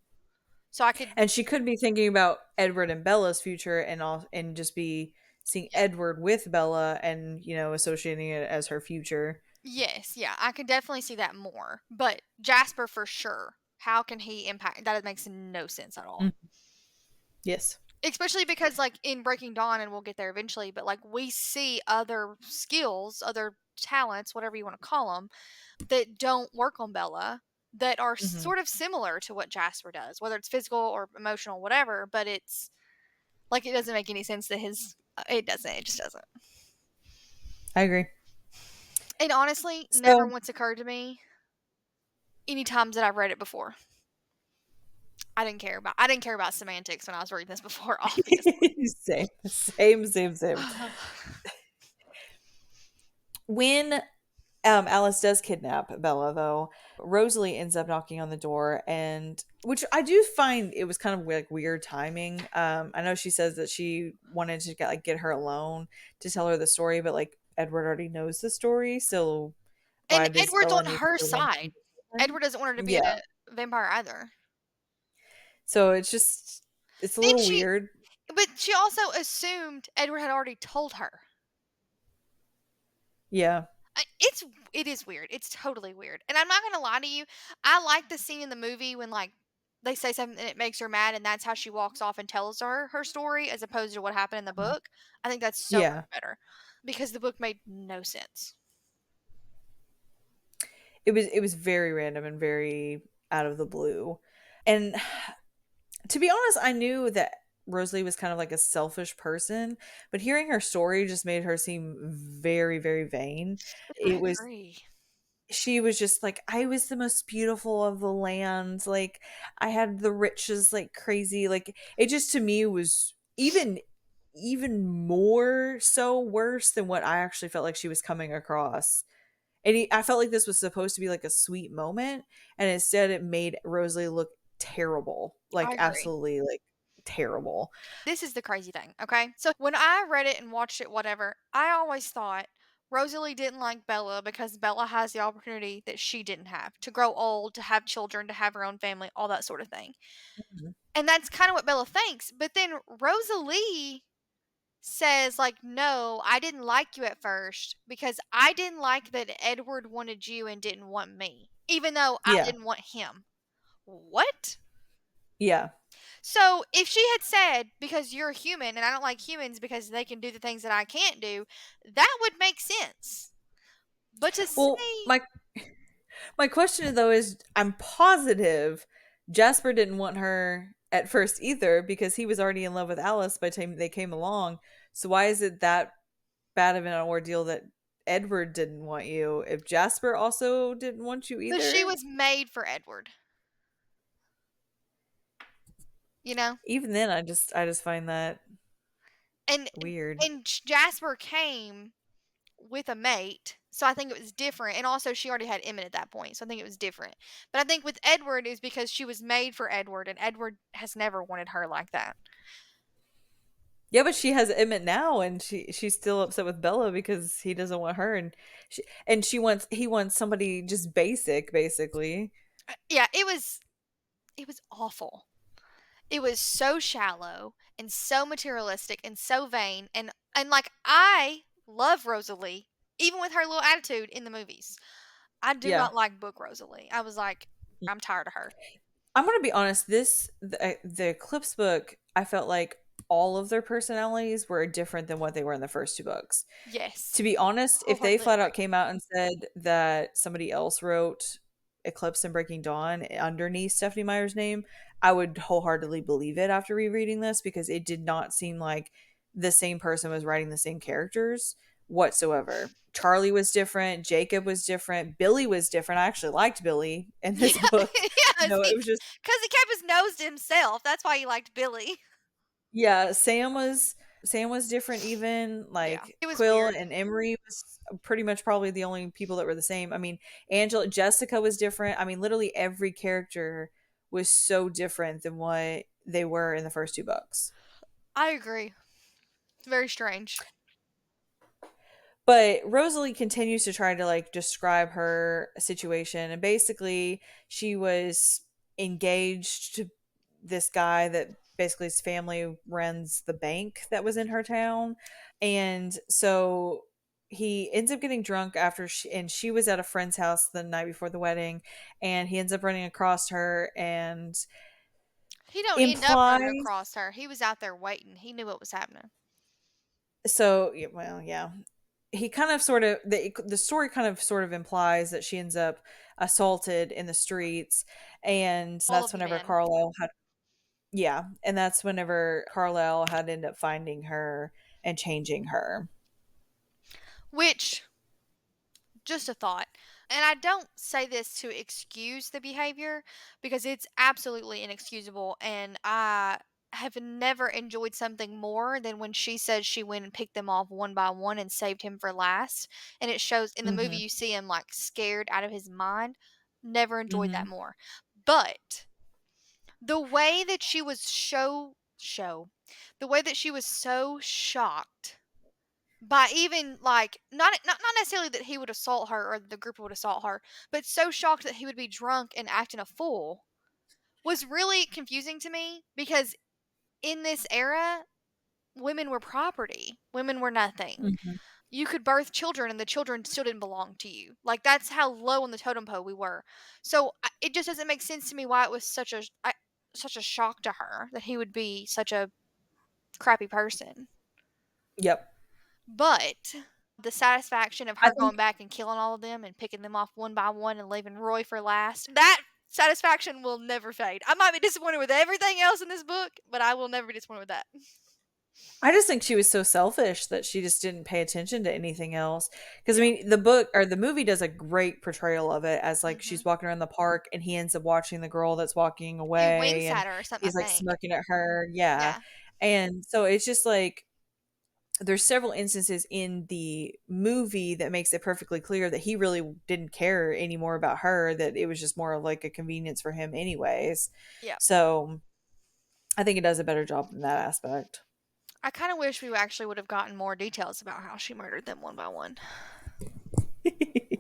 So I could And she could be thinking about Edward and Bella's future and just be seeing yeah. Edward with Bella and, associating it as her future. Yes, yeah, I can definitely see that more. But Jasper for sure. How can he impact that? It makes no sense at all. Mm. Yes. Especially because like in Breaking Dawn and we'll get there eventually, but like we see other skills, other talents, whatever you want to call them, that don't work on Bella that are Hmm. sort of similar to what Jasper does, whether it's physical or emotional, whatever, but it's like it doesn't make any sense that his it doesn't. It just doesn't. I agree. And honestly, never So once occurred to me any times that I've read it before. I didn't care about semantics when I was reading this before, obviously. same, same, same, same. When Alice does kidnap Bella, though, Rosalie ends up knocking on the door, and which I do find it was kind of like weird timing. I know she says that she wanted to get her alone to tell her the story, but like Edward already knows the story, so And why does Edward's Bella on need her to want side. Edward doesn't want her to be Yeah. a vampire either. So it's a Then little she weird. but she also assumed Edward had already told her. Yeah. It is weird. It's totally weird. And I'm not gonna lie to you. I like the scene in the movie when like they say something and it makes her mad, and that's how she walks off and tells her story, as opposed to what happened in the book. I think that's so Yeah. much better because the book made no sense. It was very random and very out of the blue. And to be honest, I knew that Rosalie was kind of like a selfish person, but hearing her story just made her seem very, very vain. I It was agree. She was just like, I was the most beautiful of the land. Like I had the riches like crazy. Like it just to me was even more so worse than what I actually felt like she was coming across. And I felt like this was supposed to be like a sweet moment, and instead it made Rosalie look terrible, I like agree. absolutely like terrible. This is the crazy thing, okay? So when I read it and watched it, whatever, I always thought Rosalie didn't like Bella because Bella has the opportunity that she didn't have to grow old, to have children, to have her own family, all that sort of thing. Mhm. And that's kind of what Bella thinks. But then Rosalie says, like, no, I didn't like you at first because I didn't like that Edward wanted you and didn't want me, even though I Yeah, didn't want him. What? yeah. So if she had said, because you're a human and I don't like humans because they can do the things that I can't do, that would make sense. But to Well, say, my question though is, I'm positive Jasper didn't want her at first either because he was already in love with Alice by the time they came along. So why is it that bad of an ordeal that Edward didn't want you if Jasper also didn't want you so she either? was made for Edward, you know? Even then I just find that And weird. and Jasper came with a mate. So I think it was different. And also she already had Emmett at that point. So I think it was different. But I think with Edward is because she was made for Edward and Edward has never wanted her like that. Yeah, but she has Emmett now, and she's still upset with Bella because he doesn't want her, and she wants he wants somebody just basic, basically. Yeah, it was awful. It was so shallow and so materialistic and so vain, and like I love Rosalie even with her little attitude in the movies. I do Yeah, not like book Rosalie. I was like, I'm tired of her. I'm gonna be honest. The Eclipse book, I felt like all of their personalities were different than what they were in the first two books. Yes. To be honest, if they Wholeheartedly flat agree. out came out and said that somebody else wrote Eclipse and Breaking Dawn underneath Stephanie Meyer's name, I would wholeheartedly believe it after rereading this because it did not seem like the same person was writing the same characters whatsoever. Charlie was different, Jacob was different, Billy was different. I actually liked Billy in Yeah, this book. yes, It was just because he kept his nose to himself. That's why he liked Billy. yeah, Sam was different even, Yeah, like it was Quill weird. and Emery was pretty much probably the only people that were the same. I mean, Angela Jessica was different. I mean, literally every character was so different than what they were in the first two books. I agree. It's very strange. But Rosalie continues to try to like describe her situation, and basically she was engaged to this guy that basically his family runs the bank that was in her town. And so he ends up getting drunk and she was at a friend's house the night before the wedding, and he ends up running across her and He don't end up running implies across her. He was out there waiting. He knew what was happening. well, yeah, he kind of sort of the story kind of sort of implies that she ends up assaulted in the streets, and All of that's the whenever men. Carlisle had yeah, and that's whenever Carlisle had ended up finding her and changing her. Which Just a thought. And I don't say this to excuse the behavior because it's absolutely inexcusable. And I have never enjoyed something more than when she said she went and picked them off one by one and saved him for last. And it shows in the movie, Mhm. you see him like scared out of his mind. Never enjoyed that Mhm. more. But the way that she was the way that she was so shocked by even, like, not necessarily that he would assault her or the group would assault her, but so shocked that he would be drunk and acting a fool was really confusing to me because in this era, women were property. Women were nothing. Mhm. You could birth children and the children still didn't belong to you. Like, that's how low on the totem pole we were. So, it just doesn't make sense to me why it was such a shock to her that he would be such a crappy person. Yep. But the satisfaction of I her think going back and killing all of them and picking them off one by one and leaving Roy for last, that satisfaction will never fade. I might be disappointed with everything else in this book, but I will never be disappointed with that. I just think she was so selfish that she just didn't pay attention to anything else. Because I Yeah. mean, the book or the movie does a great portrayal of it as like Mhm. she's walking around the park and he ends up watching the girl that's walking He away winks and at her or something, I he's like think. smirking at her. Yeah. Yeah. And so it's just like there's several instances in the movie that makes it perfectly clear that he really didn't care anymore about her, that it was just more of like a convenience for him anyways. Yeah. So I think it does a better job in that aspect. I kind of wish we actually would have gotten more details about how she murdered them one by one.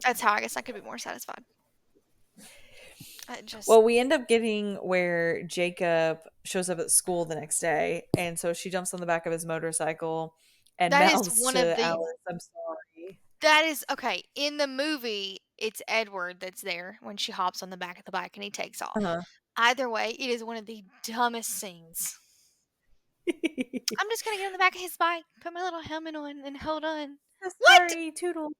That's how I guess I could be more satisfied. I just Well, we end up getting where Jacob shows up at school the next day, and so she jumps on the back of his motorcycle and that is mouths one of to the Alice, "I'm sorry." that is okay. In the movie, it's Edward that's there when she hops on the back of the bike and he takes off. Uh-huh. Either way, it is one of the dumbest scenes. I'm just gonna get on the back of his bike, put my little helmet on, and hold on. "So What? sorry, Toodle."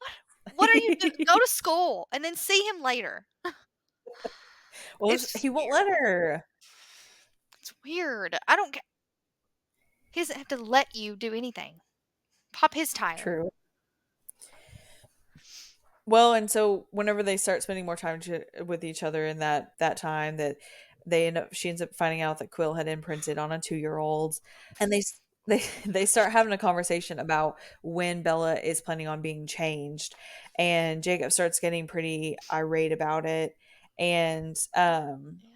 What are you gonna go to school and then see him later? Well, It's just he won't weird. let her. It's weird. I don't get. He doesn't have to let you do anything. Pop his tire. True. Well, and so whenever they start spending more time with each other in that time, that she ends up finding out that Quill had imprinted on a 2-year-old, and they they start having a conversation about when Bella is planning on being changed, and Jacob starts getting pretty irate about it, and Yeah, he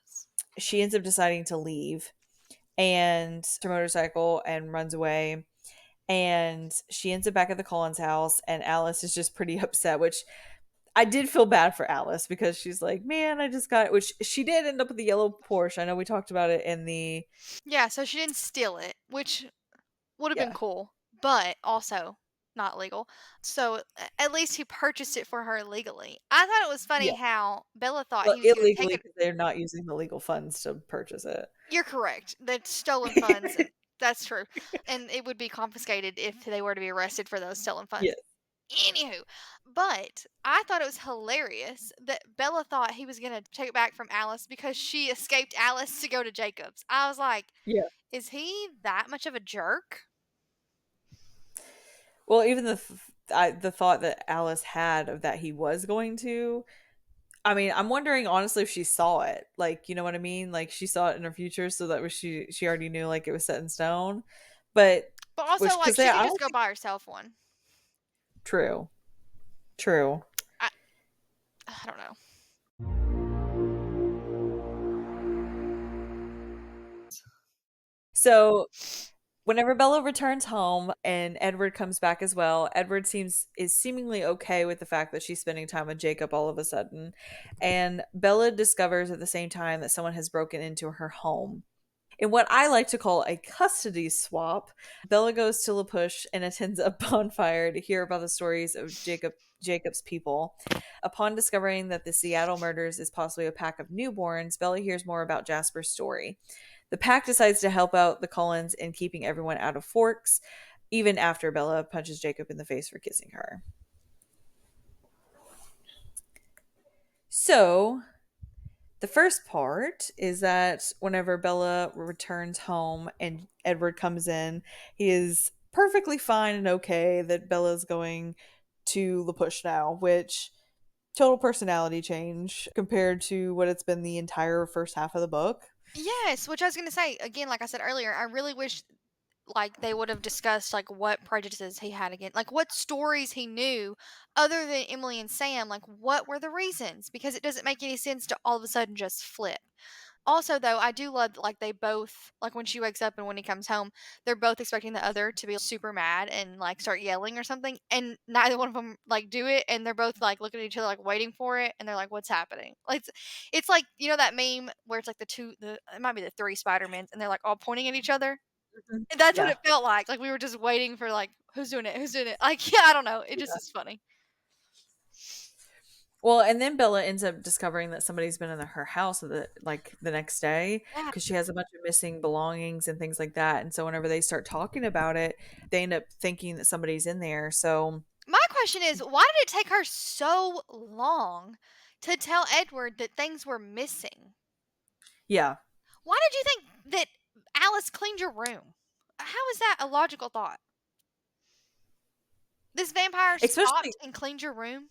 does. she ends up deciding to leave and her motorcycle and runs away, and she ends up back at the Collins house, and Alice is just pretty upset, which I did feel bad for Alice because she's like, "Man, I just got," which she did end up with the yellow Porsche. I know we talked about it in the Yeah, so she didn't steal it, which would have been yeah. cool, but also not legal. So at least he purchased it for her legally. I thought it was funny Yeah. how Bella thought Well, he was going to take illegally it. because they're not using the legal funds to purchase it. You're correct. That's stolen funds, and that's true. And it would be confiscated if they were to be arrested for those stolen Yeah. funds. Anywho, but I thought it was hilarious that Bella thought he was going to take it back from Alice because she escaped Alice to go to Jacob's. I was like, Yeah. is he that much of a jerk? Well, even the thought that Alice had of that he was going to, I mean, I'm wondering honestly if she saw it. Like, you know what I mean? Like she saw it in her future, so that was she already knew like it was set in stone. But But also, which like, because she they could I just don't go think buy herself one. true. True. I don't know. So whenever Bella returns home and Edward comes back as well, Edward is seemingly okay with the fact that she's spending time with Jacob all of a sudden. And Bella discovers at the same time that someone has broken into her home. In what I like to call a custody swap, Bella goes to La Push and attends a bonfire to hear about the stories of Jacob's people. Upon discovering that the Seattle murders is possibly a pack of newborns, Bella hears more about Jasper's story. The pack decides to help out the Cullens in keeping everyone out of Forks, even after Bella punches Jacob in the face for kissing her. So, the first part is that whenever Bella returns home and Edward comes in, he is perfectly fine and okay that Bella's going to La Push now, which total personality change compared to what it's been the entire first half of the book. Yes, which I was gonna say, again, like I said earlier, I really wish, like, they would have discussed, like, what prejudices he had against, like, what stories he knew other than Emily and Sam, like, what were the reasons? Because it doesn't make any sense to all of a sudden just flip. Also, though, I do love that, like, they both, like, when she wakes up and when he comes home, they're both expecting the other to be super mad and, like, start yelling or something, and neither one of them like, do it, and they're both, like, looking at each other, like, waiting for it, and they're like, "What's happening?" Like, it's like, you know that meme where it's, like, the it might be the 3 Spider-Mans, and they're, like, all pointing at each other? Mhm. And that's what Yeah. it felt like we were just waiting for, like, "Who's doing it? Who's doing it?" Like, yeah, I don't know, it just Yeah. is funny. Well, and then Bella ends up discovering that somebody's been in her house the next day Yeah. because she has a bunch of missing belongings and things like that. And so whenever they start talking about it, they end up thinking that somebody's in there. So My question is, why did it take her so long to tell Edward that things were missing? yeah, Why did you think that Alice cleaned your room? How is that a logical thought? This vampire especially stopped and cleaned your room?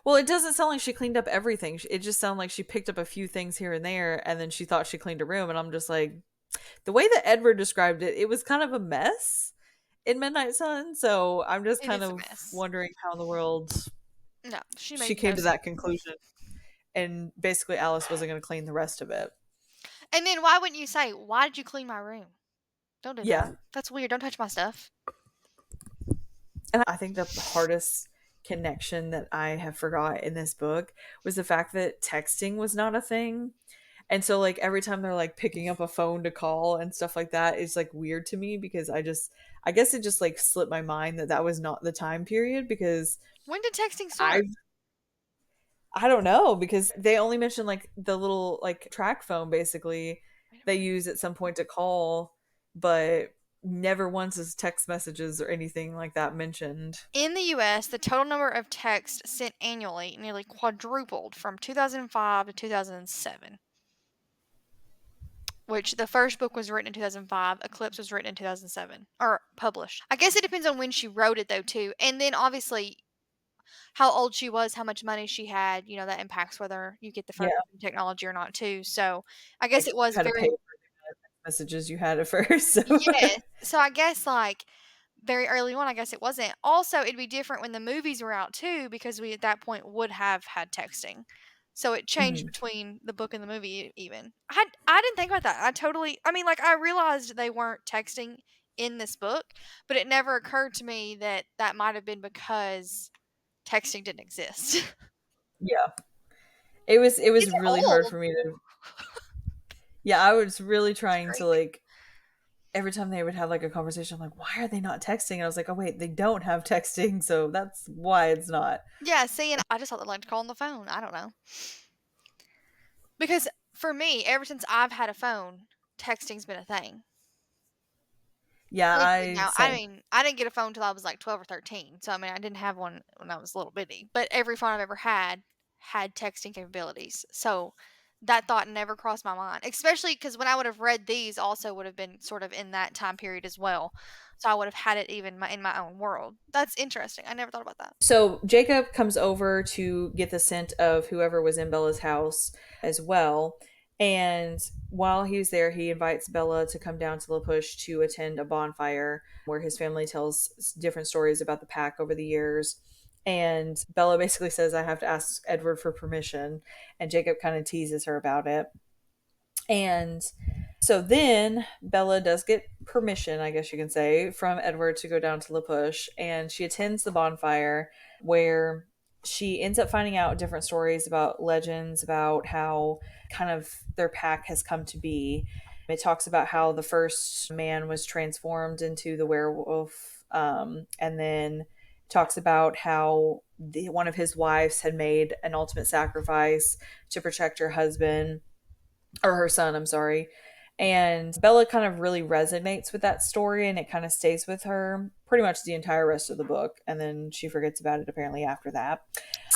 well, it doesn't sound like she cleaned up everything. It just sounded like she picked up a few things here and there, and then she thought she cleaned a room. And I'm just like, the way that Edward described it, it was kind of a mess in Midnight Sun. So I'm just It kind is a of mess. wondering how in the world No, she she made came no to sense. that conclusion. And basically, Alice wasn't going to clean the rest of it. And then why wouldn't you say, "Why did you clean my room?" Don't do Yeah. that. That's weird. Don't touch my stuff. And I think the hardest connection that I have forgot in this book was the fact that texting was not a thing. And so like every time they're like picking up a phone to call and stuff like that is like weird to me because I guess it just like slipped my mind that that was not the time period because When did texting I start? I don't know because they only mention like the little like track phone basically they use at some point to call, but never once is text messages or anything like that mentioned. In the US, the total number of texts sent annually nearly quadrupled from 2005 to 2007, which the first book was written in 2005, Eclipse was written in 2007, or published. I guess it depends on when she wrote it, though, too. And then obviously, how old she was, how much money she had, that impacts whether you get the Yeah, first technology or not, too. So I like guess it you was had to pay very, for the messages you had at first. So yes. So I guess, like, very early on, I guess it wasn't. Also, it'd be different when the movies were out too, because we at that point would have had texting. So it changed Mhm. between the book and the movie even. I didn't think about that. I mean, like, I realized they weren't texting in this book, but it never occurred to me that that might have been because texting didn't exist. Yeah. It was These are really hard old. for me to yeah, I was really It's trying to crazy. like every time they would have like a conversation, I'm like, why are they not texting? And I was like, oh wait, they don't have texting, so that's why it's not. Yeah, see, and I just thought they liked to call on the phone. I don't know. Because for me, ever since I've had a phone, texting's been a thing. Yeah, At least it is I now. I same. mean, I didn't get a phone till I was like 12 or 13. So I mean, I didn't have one when I was a little bitty. But every phone I've ever had texting capabilities. So that thought never crossed my mind. Especially because when I would have read these, also would have been sort of in that time period as well. So I would have had it even in my own world. That's interesting. I never thought about that. So Jacob comes over to get the scent of whoever was in Bella's house as well. And while he's there, he invites Bella to come down to La Push to attend a bonfire where his family tells different stories about the pack over the years. And Bella basically says, I have to ask Edward for permission. And Jacob kind of teases her about it. And so then Bella does get permission, I guess you can say, from Edward to go down to La Push, and she attends the bonfire where she ends up finding out different stories about legends about how kind of their pack has come to be. It talks about how the first man was transformed into the werewolf, and then talks about how one of his wives had made an ultimate sacrifice to protect her husband or her son, I'm sorry. And Bella kind of really resonates with that story and it kind of stays with her pretty much the entire rest of the book. And then she forgets about it apparently after that.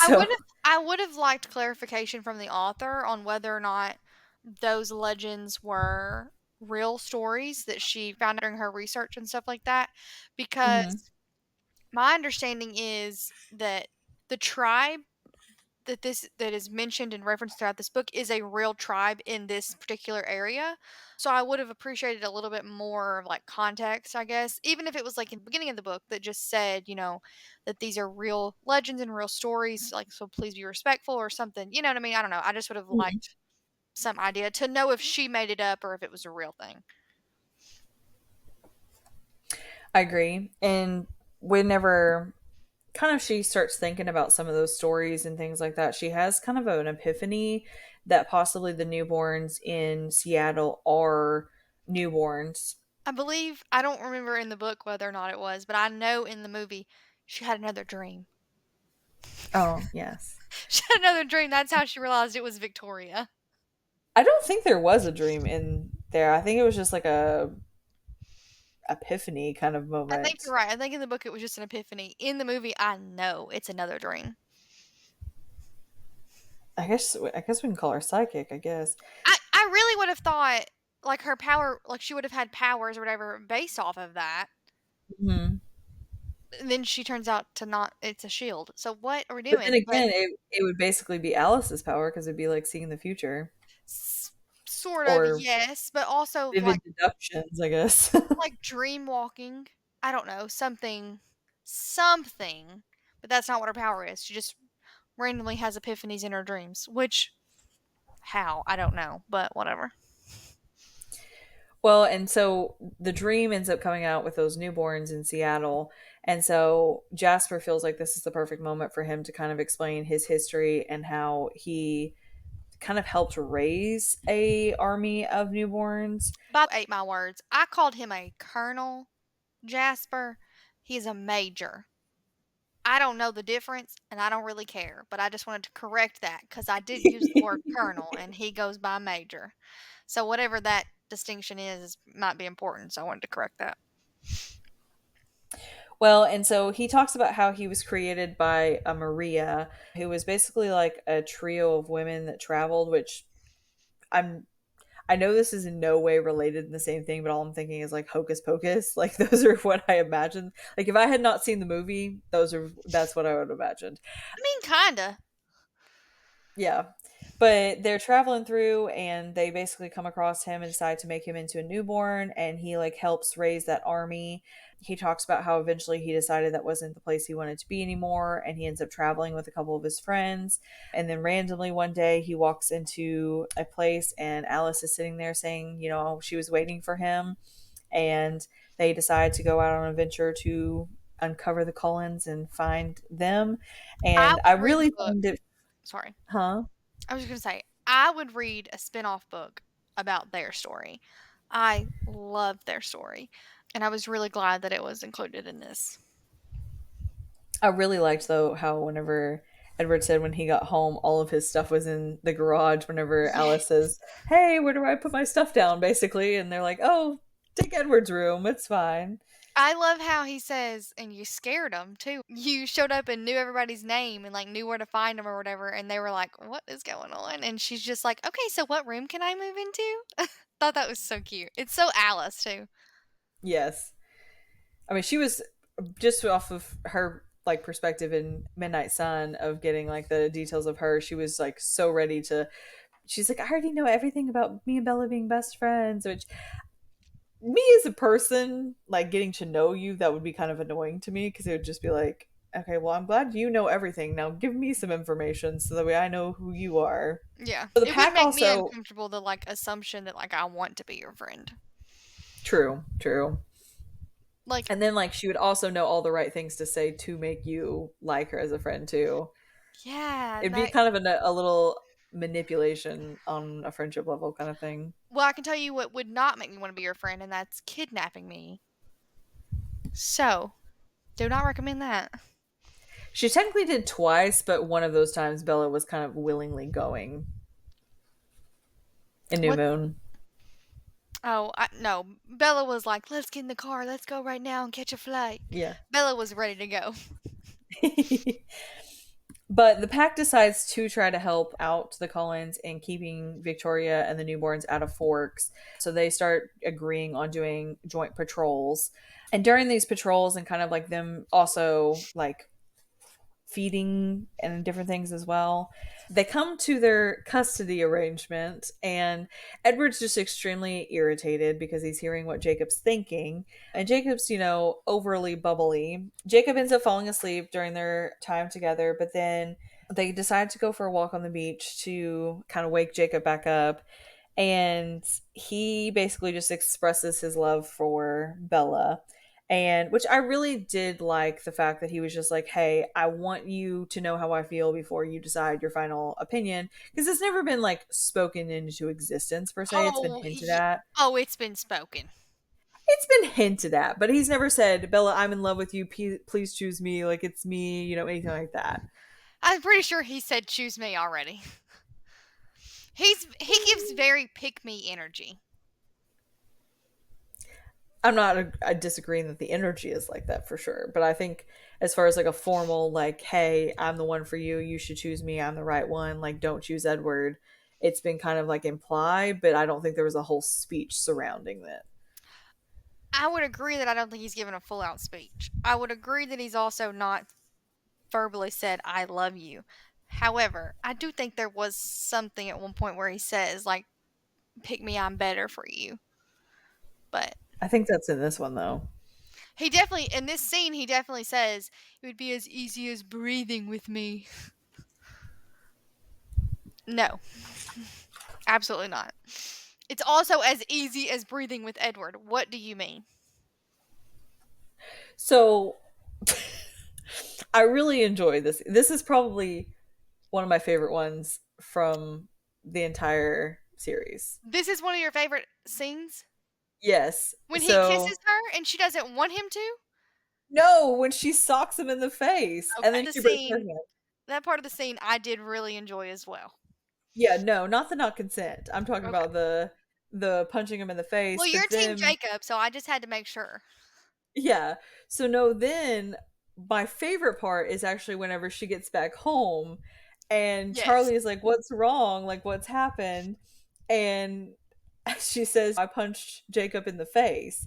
I would So, have I would have liked clarification from the author on whether or not those legends were real stories that she found during her research and stuff like that, mhm. because My understanding is that the tribe that is mentioned and referenced throughout this book is a real tribe in this particular area. So I would have appreciated a little bit more of like context, I guess, even if it was like in the beginning of the book that just said, that these are real legends and real stories, like so please be respectful or something. You know what I mean? I don't know. I just would have Mhm. liked some idea to know if she made it up or if it was a real thing. I agree. And whenever kind of she starts thinking about some of those stories and things like that, she has kind of an epiphany that possibly the newborns in Seattle are newborns. I believe I don't remember in the book whether or not it was, but I know in the movie she had another dream. Oh, yes. She had another dream. That's how she realized it was Victoria. I don't think there was a dream in there. I think it was just like a epiphany kind of I think moment. you're right. I think in the book it was just an epiphany. In the movie, I know it's another dream. I guess we can call her psychic, I guess. I really would have thought like her power, like she would have had powers or whatever based off of that. Mhm. And then she turns out to not. It's a shield. So what are we But then doing? But again, it would basically be Alice's power because it'd be like seeing the future s- sort of or yes, but also vivid deductions, I guess. like dream walking. I don't know something. But that's not what her power is. She just randomly has epiphanies in her dreams, which how I don't know, but whatever. Well, and so the dream ends up coming out with those newborns in Seattle. And so Jasper feels like this is the perfect moment for him to kind of explain his history and how he kind of helped raise a army of newborns. By ate my words. I called him a colonel, Jasper. He's a major. I don't know the difference and I don't really care, but I just wanted to correct that because I did use the word colonel and he goes by major. So whatever that distinction is might be important. So I wanted to correct that. Well, and so he talks about how he was created by a Maria, who was basically like a trio of women that traveled, which I'm I know this is in no way related in the same thing, but all I'm thinking is like Hocus Pocus. Like those are what I imagined. Like if I had not seen the movie, that's what I would have imagined. I mean, kinda. Yeah. But they're traveling through and they basically come across him and decide to make him into a newborn and he like helps raise that army. He talks about how eventually he decided that wasn't the place he wanted to be anymore and he ends up traveling with a couple of his friends. And then randomly one day he walks into a place and Alice is sitting there saying, she was waiting for him and they decide to go out on an adventure to uncover the Cullens and find them. I And I would read the really book. find it, Sorry. huh? I was going to say, I would read a spin off book about their story. I love their story. And I was really glad that it was included in this. I really liked though how whenever Edward said when he got home, all of his stuff was in the garage. Whenever Alice Yes. says, "Hey, where do I put my stuff down?" Basically, and they're like, "Oh, take Edward's room. It's fine." I love how he says, and you scared them too. You showed up and knew everybody's name and like knew where to find them or whatever, and they were like, "What is going on?" And she's just like, "Okay, so what room can I move into?" Thought that was so cute. It's so Alice too. Yes, I mean she was just off of her like perspective in Midnight Sun of getting like the details of her. She was like so ready to. She's like, I already know everything about me and Bella being best friends, which me as a person, like getting to know you, that would be kind of annoying to me because it would just be like, okay, well, I'm glad you know everything. Now give me some information so that way I know who you are. Yeah, So the it would pack make me also, uncomfortable the like assumption that like I want to be your friend. true, true. Like, And then like she would also know all the right things to say to make you like her as a friend too. yeah, It'd be that. kind of a little manipulation on a friendship level kind of thing. Well, I can tell you what would not make me want to be your friend, and that's kidnapping me. So, do not recommend that. She technically did twice, but one of those times Bella was kind of willingly going in New What? Moon. Oh, no. Bella was like, "Let's get in the car. Let's go right now and catch a flight." Yeah. Bella was ready to go. But the pack decides to try to help out the Cullens in keeping Victoria and the newborns out of Forks. So they start agreeing on doing joint patrols. And during these patrols and kind of like them also like feeding and different things as well. They come to their custody arrangement, and Edward's just extremely irritated because he's hearing what Jacob's thinking. And Jacob's, overly bubbly. Jacob ends up falling asleep during their time together, but then they decide to go for a walk on the beach to kind of wake Jacob back up. And he basically just expresses his love for Bella, and which I really did like the fact that he was just like, hey, I want you to know how I feel before you decide your final opinion, because it's never been like spoken into existence per se. It's been Oh, hinted at. it's been spoken. It's been hinted at, but he's never said, Bella, I'm in love with you, please choose me, like it's me, anything like that. I'm pretty sure he said choose me already. He gives very pick me energy. I'm not disagreeing that the energy is like that for sure, but I think as far as like a formal like, hey, I'm the one for you, you should choose me, I'm the right one, like don't choose Edward. It's been kind of like implied, but I don't think there was a whole speech surrounding that. I would agree that I don't think he's given a full out speech. I would agree that he's also not verbally said I love you. However, I do think there was something at one point where he says like pick me, I'm better for you. But I think that's in this one though. he definitely in this scene he definitely says it would be as easy as breathing with me. No, absolutely not. It's also as easy as breathing with Edward. What do you mean? So I really enjoy this. This is probably one of my favorite ones from the entire series. This is one of your favorite scenes? Yes. When he So kisses her and she doesn't want him to? no, when she socks him in the face and Okay. then The she breaks her scene hand. that part of the scene I did really enjoy as well. Yeah, no, not the not consent. I'm talking Okay. about the punching him in the Well, face, you're but team then Jacob, so I just had to make sure. yeah. So no, then my favorite part is actually whenever she gets back home and Yes. Charlie is like, "What's wrong? Like what's happened?" And she says, "I punched Jacob in the face."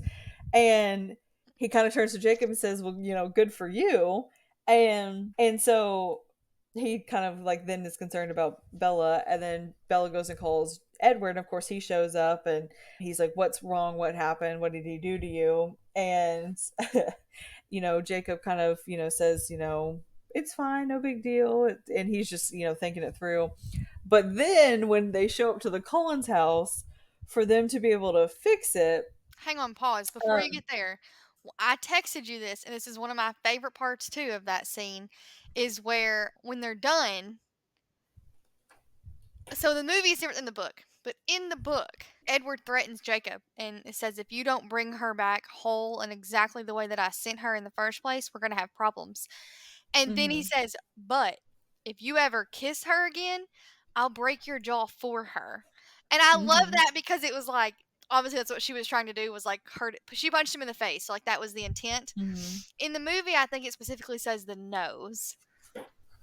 And he kind of turns to Jacob and says, "Well, good for you." And so he kind of like then is concerned about Bella, and then Bella goes and calls Edward, and of course he shows up and he's like, "What's wrong? What happened? What did he do to you?" And Jacob kind of, says, "It's fine, no big deal." And he's just, thinking it through. But then when they show up to the Collins house for them to be able to fix it, Hang on, pause before you um, get there. I texted you this, and this is one of my favorite parts too of that scene, is where when they're done. So the movie is different than the book, but in the book, Edward threatens Jacob, and it says, "If you don't bring her back whole and exactly the way that I sent her in the first place, we're gonna have problems." And then he mhm, says, "But if you ever kiss her again, I'll break your jaw for her." And I love mhm, that because it was like obviously that's what she was trying to do was like hurt. She punched him in the face, so like that was the intent. mhm. In the movie, I think it specifically says the nose,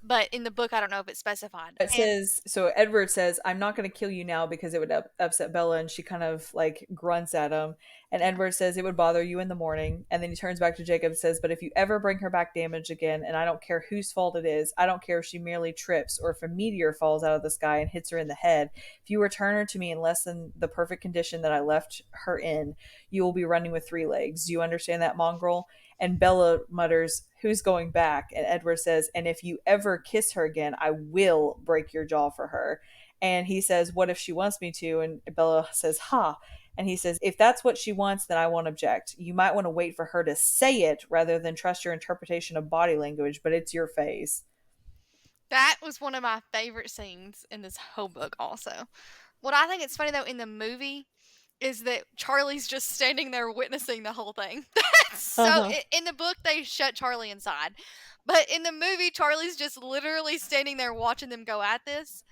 but in the book, I don't know if it's specified. It And says, so Edward says, "I'm not going to kill you now because it would upset Bella." And she kind of like grunts at him. And Edward says, "It would bother you in the morning." And then he turns back to Jacob and says, "But if you ever bring her back damaged again, and I don't care whose fault it is, I don't care if she merely trips or if a meteor falls out of the sky and hits her in the head, if you return her to me in less than the perfect condition that I left her in, you will be running with three legs. Do you understand that, mongrel?" And Bella mutters, "Who's going back?" And Edward says, "And if you ever kiss her again, I will break your jaw for her." And he says, "What if she wants me to?" And Bella says, "Ha." And he says, "If that's what she wants, then I won't object. You might want to wait for her to say it rather than trust your interpretation of body language, but it's your face." that was one of my favorite scenes in this whole book, also. What I think it's funny, though, in the movie is that Charlie's just standing there witnessing the whole thing. That's so. Uh-huh. In the book, they shut Charlie inside. But in the movie, Charlie's just literally standing there watching them go at this.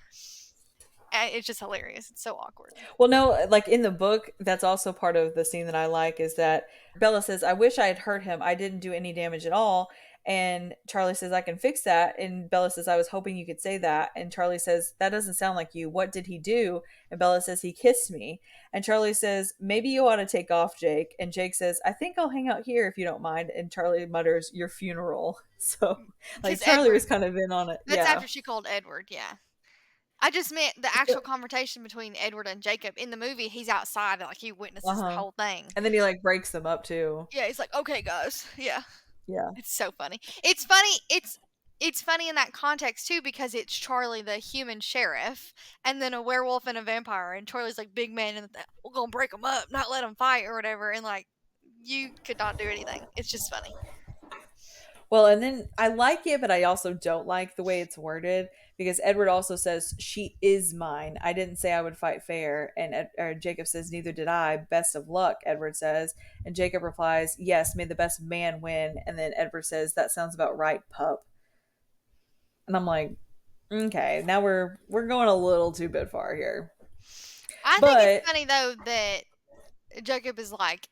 And it's just hilarious. It's so awkward. Well, no, like in the book, that's also part of the scene that I like is that Bella says, "I wish I had hurt him. I didn't do any damage at all." And Charlie says, I can fix that. And Bella says, I was hoping you could say that. And Charlie says, that doesn't sound like you. What did he do? And Bella says, he kissed me. And Charlie says, maybe you ought to take off, Jake. And Jake says, I think I'll hang out here if you don't mind. And Charlie mutters, your funeral. So, like, Because Charlie Edward, was kind of in on it. that's Yeah. after she called Edward, yeah. I just meant the actual conversation between Edward and Jacob. In the movie, he's outside, like, he Uh witnesses the huh. whole thing. And then he, like, breaks them up, too. Yeah, he's like, "Okay, guys." Yeah. Yeah. It's so funny. It's funny it's funny in that context too because it's Charlie the human sheriff and then a werewolf and a vampire and Charlie's like big man and we're going to break them up, not let them fight or whatever and like you could not do anything. It's just funny. Well, and then I like it, but I also don't like the way it's worded because Edward also says, she is mine. I didn't say I would fight fair. And Jacob says, neither did I. Best of luck, Edward says. And Jacob replies, yes, may the best man win. And then Edward says, that sounds about right, pup. And I'm like, okay, now we're going a little too bit far here. I think it's But, funny though that Jacob is like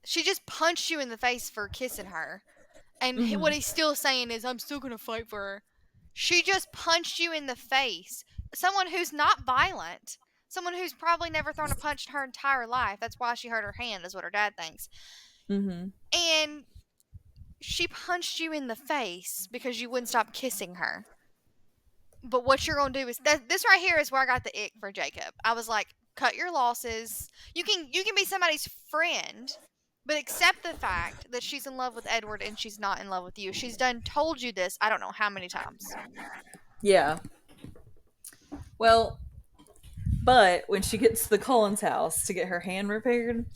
she just punched you in the face for kissing her. And what mhm, he's still saying is, I'm still going to fight for her. She just punched you in the face. Someone who's not violent. Someone who's probably never thrown a punch in her entire life. That's why she hurt her hand, is what her dad thinks. mhm. And she punched you in the face because you wouldn't stop kissing her. But what you're going to do is this right here is where I got the ick for Jacob. I was like, cut your losses. You can be somebody's friend, but accept the fact that she's in love with Edward and she's not in love with you. She's done told you this I don't know how many times. Yeah. Well, but when she gets to the Collins house to get her hand repaired,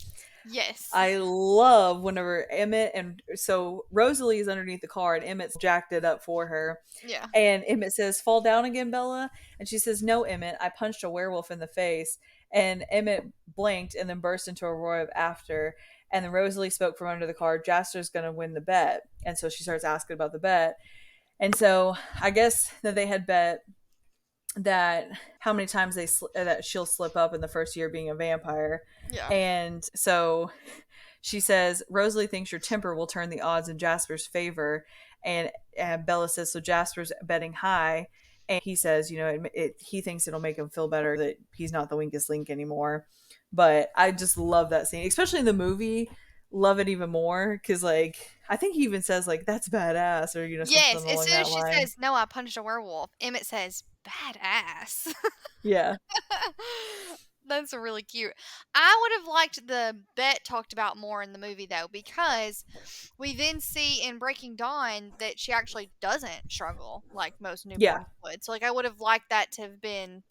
Yes. I love whenever Emmett and so Rosalie is underneath the car and Emmett's jacked it up for her. Yeah. And Emmett says, fall down again, Bella. And she says, no, Emmett, I punched a werewolf in the face. And Emmett blinked and then burst into a roar of laughter. And then Rosalie spoke from under the car, Jasper's going to win the bet. And so she starts asking about the bet. And so I guess that they had bet that how many times that she'll slip up in the first year being a vampire. Yeah. And so she says Rosalie thinks your temper will turn the odds in Jasper's favor, and Bella says so Jasper's betting high, and he says he thinks it'll make him feel better that he's not the weakest link anymore. But I just love that scene, especially in the movie. Love it even more because like I think he even says like that's badass or something Yes, as along soon as that she line. says, "No, I punched a werewolf," Emmett says, "Badass." Yeah. That's really cute. I would have liked the bet talked about more in the movie though, because we then see in Breaking Dawn that she actually doesn't struggle like most Yeah. newborns would. So like I would have liked that to have been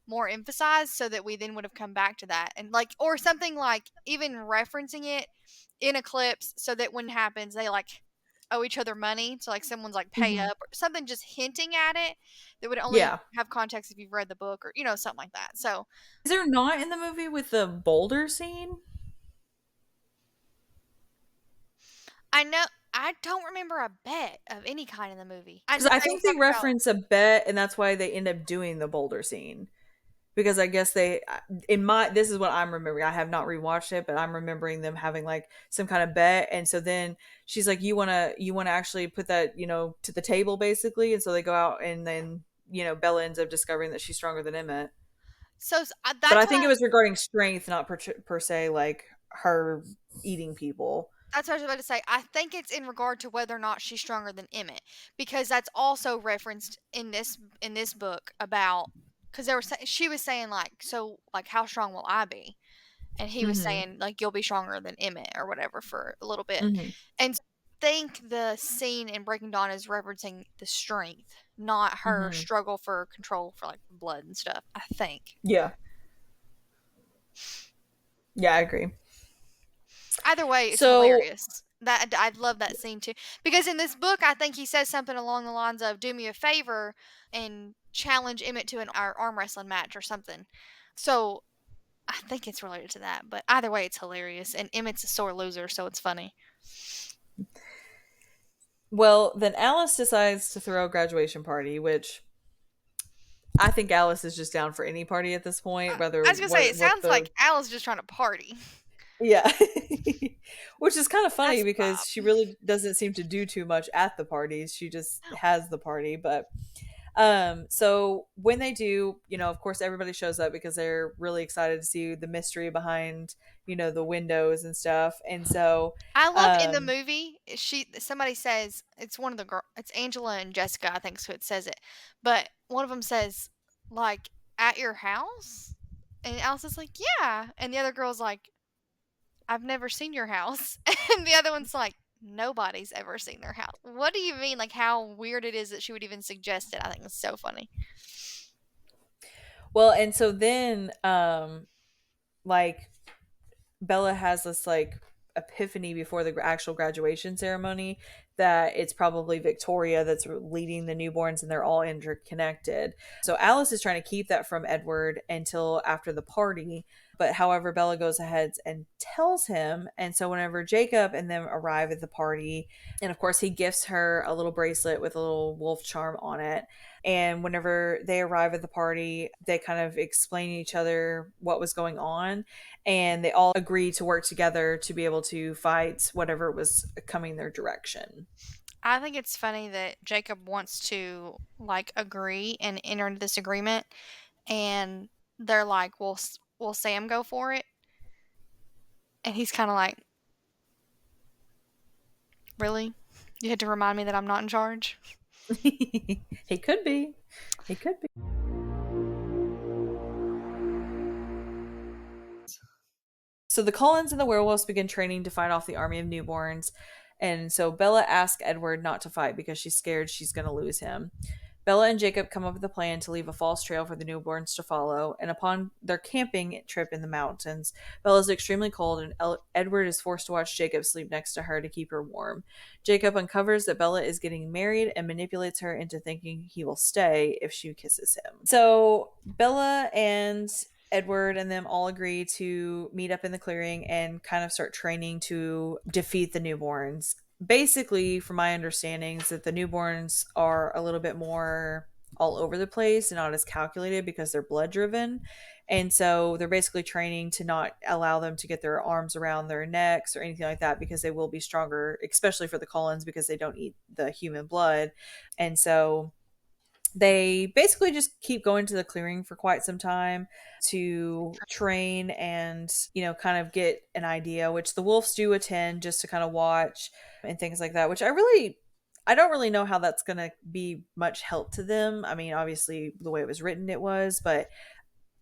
more emphasized so that we then would have come back to that and like or something like even referencing it in Eclipse so that when it happens they like owe each other money so like someone's like pay Hmm. up or something just hinting at it that would only Yeah. have context if you've read the book or something like that. So Is there not in the movie with the boulder scene? I know I don't remember a bet of any kind in the movie. I Because know I they were think they talking about reference a bet, and that's why they end up doing the boulder scene. Because I guess this is what I'm remembering. I have not rewatched it, but I'm remembering them having like some kind of bet, and so then she's like, "You wanna actually put that to the table, basically." And so they go out, and then Bella ends up discovering that she's stronger than Emmett. But that's I what think it was regarding strength, not per se like her eating people. that's what I was about to say. I think it's in regard to whether or not she's stronger than Emmett, because that's also referenced in this book about because she was saying like so like how strong will I be, and he was Mm-hmm. saying like you'll be stronger than Emmett or whatever for a little bit, Mm-hmm. and so I think the scene in Breaking Dawn is referencing the strength, not her Mm-hmm. struggle for control for like blood and stuff. I think. Yeah. Yeah, I agree. Either way, it's So hilarious. That I love that scene too because in this book, I think he says something along the lines of "Do me a favor and challenge Emmett to an arm wrestling match or something." So I think it's related to that, but either way, it's hilarious. And Emmett's a sore loser, so it's funny. Well, then Alice decides to throw a graduation party, which I think Alice is just down for any party at this point, I whether was gonna say it what sounds the like Al's just trying to party. Yeah. Which is kind of funny That's because Bob. she really doesn't seem to do too much at the parties. She just has the party, but so when they do, of course everybody shows up because they're really excited to see the mystery behind, the windows and stuff. And so I love in the um movie, somebody says it's one of the girl, it's Angela and Jessica, I think, so it says it, but one of them says like, "At your house," and Alice is like, "Yeah," and the other girl's like, "I've never seen your house," and the other one's like, "Nobody's ever seen their house." What do you mean? Like how weird it is that she would even suggest it? I think it's so funny. well, and so then like Bella has this like epiphany before the actual graduation ceremony that it's probably Victoria that's leading the newborns and they're all interconnected. So Alice is trying to keep that from Edward until after the party. But however, Bella goes ahead and tells him. And so whenever Jacob and them arrive at the party, and of course, he gifts her a little bracelet with a little wolf charm on it. And whenever they arrive at the party, they kind of explain to each other what was going on, and they all agree to work together to be able to fight whatever was coming their direction. I think it's funny that Jacob wants to like agree and enter into this agreement, and they're like, "Will Sam go for it?" And he's kind of like, "Really? You had to remind me that I'm not in charge." He could be. He could be. So the Cullens and the werewolves begin training to fight off the army of newborns. And so Bella asks Edward not to fight because she's scared she's going to lose him. Bella and Jacob come up with a plan to leave a false trail for the newborns to follow, and upon their camping trip in the mountains, Bella is extremely cold, and Edward is forced to watch Jacob sleep next to her to keep her warm. Jacob uncovers that Bella is getting married and manipulates her into thinking he will stay if she kisses him. So Bella and Edward and them all agree to meet up in the clearing and kind of start training to defeat the newborns. Basically, from my understandings, that the newborns are a little bit more all over the place and not as calculated because they're blood driven. And so they're basically training to not allow them to get their arms around their necks or anything like that because they will be stronger, especially for the Cullens because they don't eat the human blood. And so they basically just keep going to the clearing for quite some time to train and kind of get an idea, which the wolves do attend just to kind of watch and things like that, which I don't really know how that's going to be much help to them. I mean, obviously the way it was written it was, but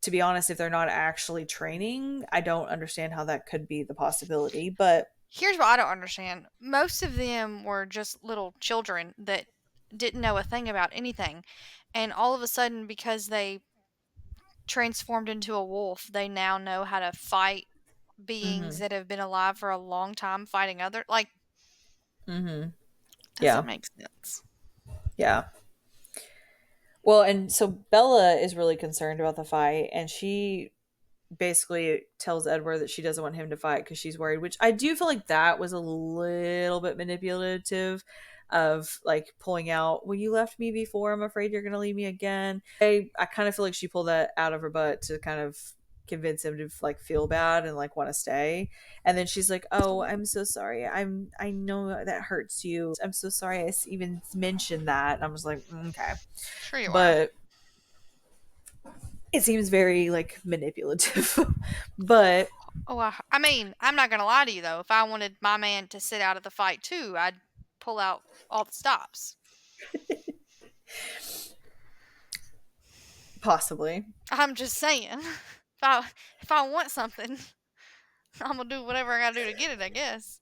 to be honest, if they're not actually training, I don't understand how that could be the possibility. But Here's what I don't understand. Most of them were just little children that didn't know a thing about anything. And all of a sudden, because they transformed into a wolf, they now know how to fight beings mhm, that have been alive for a long time fighting other, like, mhm, doesn't yeah, make sense. yeah. Well, and so Bella is really concerned about the fight, and she basically tells Edward that she doesn't want him to fight because she's worried, which I do feel like that was a little bit manipulative of like pulling out, well, you left me before. I'm afraid you're going to leave me again. I kind of feel like she pulled that out of her butt to kind of convince him to like feel bad and like want to stay. And then she's like, oh, I'm so sorry. I know that hurts you. I'm so sorry I even mentioned that. And I was like, okay. Sure you are. But it seems very like manipulative. But Oh, I mean, I'm not gonna lie to you though. If I wanted my man to sit out of the fight too, I'd pull out all the stops. possibly. I'm just saying. If I want something, I'm gonna do whatever I gotta do to get it, I guess.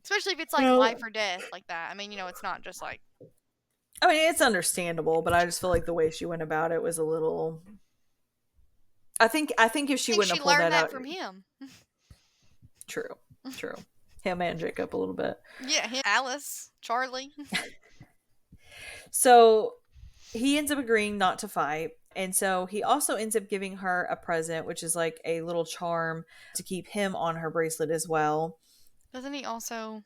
Especially if it's like life No. or death like that. I mean, it's not just like I mean, it's understandable, but I just feel like the way she went about it was a little. I think if I she think wouldn't she have pulled learned that that out, from him. true, true. Him and Jacob a little bit. Yeah, him, Alice, Charlie. So he ends up agreeing not to fight. And so he also ends up giving her a present, which is like a little charm to keep him on her bracelet as well. Doesn't he also?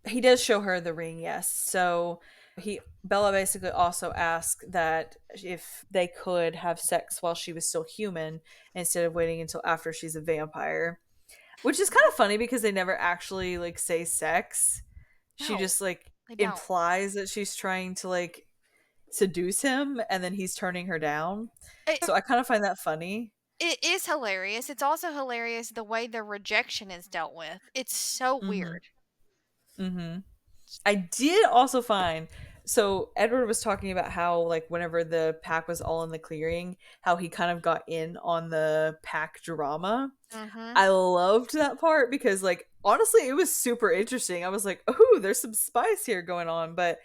He does show her the ring, yes. So He Bella basically also asked that if they could have sex while she was still human instead of waiting until after she's a vampire, which is kind of funny because they never actually like say sex. She No, just like they don't. implies that she's trying to like seduce him and then he's turning her down. It, So I kind of find that funny. it is hilarious. It's also hilarious the way the rejection is dealt with. It's so Mhm. weird. Mhm. I did also find, so Edward was talking about how like whenever the pack was all in the clearing, how he kind of got in on the pack drama. Mhm. I loved that part because like honestly it was super interesting. I was like, "Oh, there's some spice here going on," but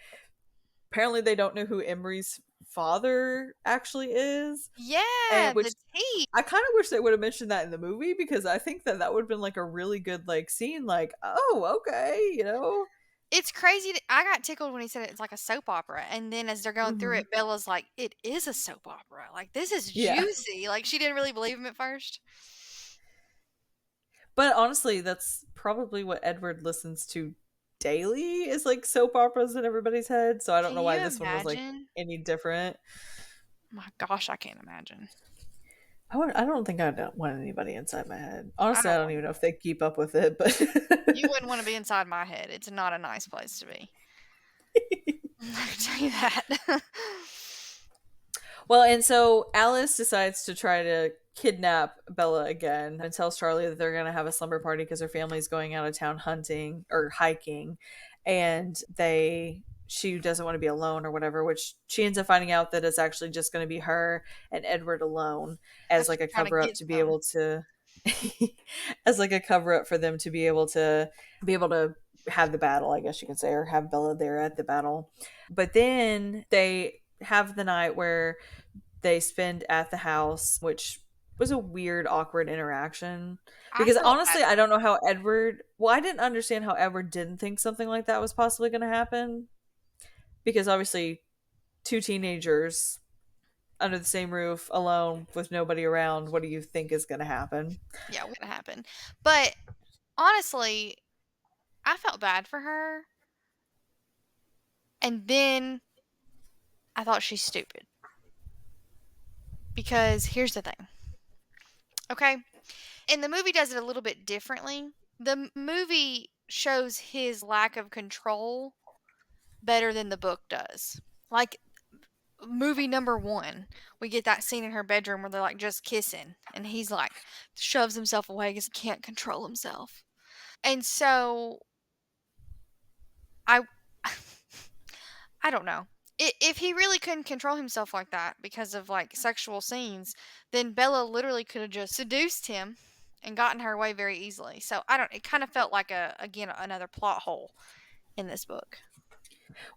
apparently they don't know who Emery's father actually is. Yeah, And which the tea. I kind of wish they would have mentioned that in the movie because I think that that would have been like a really good like scene like, "Oh, okay, you know." It's crazy. I got tickled when he said it's like a soap opera, and then as they're going through Mhm. it, Bella's like, "It is a soap opera. Like this is Yeah. juicy." Like she didn't really believe him at first. But honestly, that's probably what Edward listens to daily is like soap operas in everybody's head. So I don't Can know you why this one was like imagine? any different. My gosh, I can't imagine. I don't think I don't want anybody inside my head. I Honestly, I don't don't want. even know if they keep up with it, but You wouldn't want to be inside my head. It's not a nice place to be. I can tell you that. well, and so Alice decides to try to kidnap Bella again and tells Charlie that they're going to have a slumber party because her family's going out of town hunting or hiking and she doesn't want to be alone or whatever, which she ends up finding out that it's actually just going to be her and Edward alone as That's like just a trying to cover up get to be some. able to as like a cover up for them to be able to have the battle, I guess you can say, or have Bella there at the battle. But then they have the night where they spend at the house, which was a weird, awkward interaction. I Because felt bad honestly, I for don't know how Edward. Well, I didn't understand how Edward didn't think something like that was possibly going to happen. Because obviously, two teenagers under the same roof, alone, with nobody around, what do you think is going to happen? yeah, what happened. But honestly, I felt bad for her, and then I thought she's stupid. Because here's the thing, okay? And the movie does it a little bit differently. The movie shows his lack of control better than the book does. Like movie number 1, we get that scene in her bedroom where they're like just kissing, and he's like shoves himself away because he can't control himself. And so I I don't know. If he really couldn't control himself like that because of like sexual scenes, then Bella literally could have just seduced him and gotten her way very easily. So I don't. It kind of felt like a again another plot hole in this book.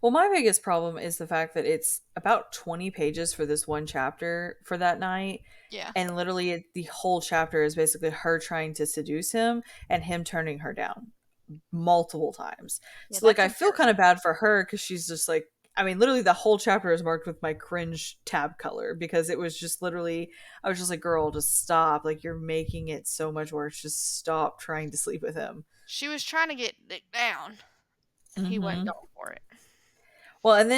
Well, my biggest problem is the fact that it's about 20 pages for this one chapter for that night. Yeah, And literally, the whole chapter is basically her trying to seduce him and him turning her down multiple times. yeah, So, like, that's I feel kind of embarrassing. bad for her because she's just like, I mean, literally, the whole chapter is marked with my cringe tab color because it was just literally, I was just like, girl, just stop. Like, you're making it so much worse. Just stop trying to sleep with him. She was trying to get it down, and he wasn't Hmm. going for it. Well, and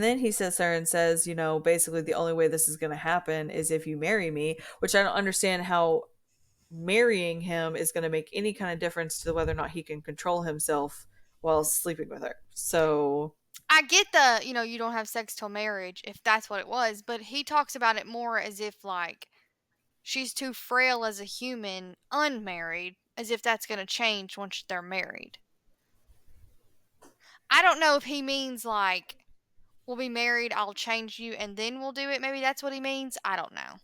then he sits there and says, basically the only way this is going to happen is if you marry me, which I don't understand how marrying him is going to make any kind of difference to whether or not he can control himself while sleeping with her. So, I get the you don't have sex till marriage if that's what it was, but he talks about it more as if like she's too frail as a human unmarried, as if that's going to change once they're married. I don't know if he means like we'll be married, I'll change you, and then we'll do it. Maybe that's what he means. I don't know.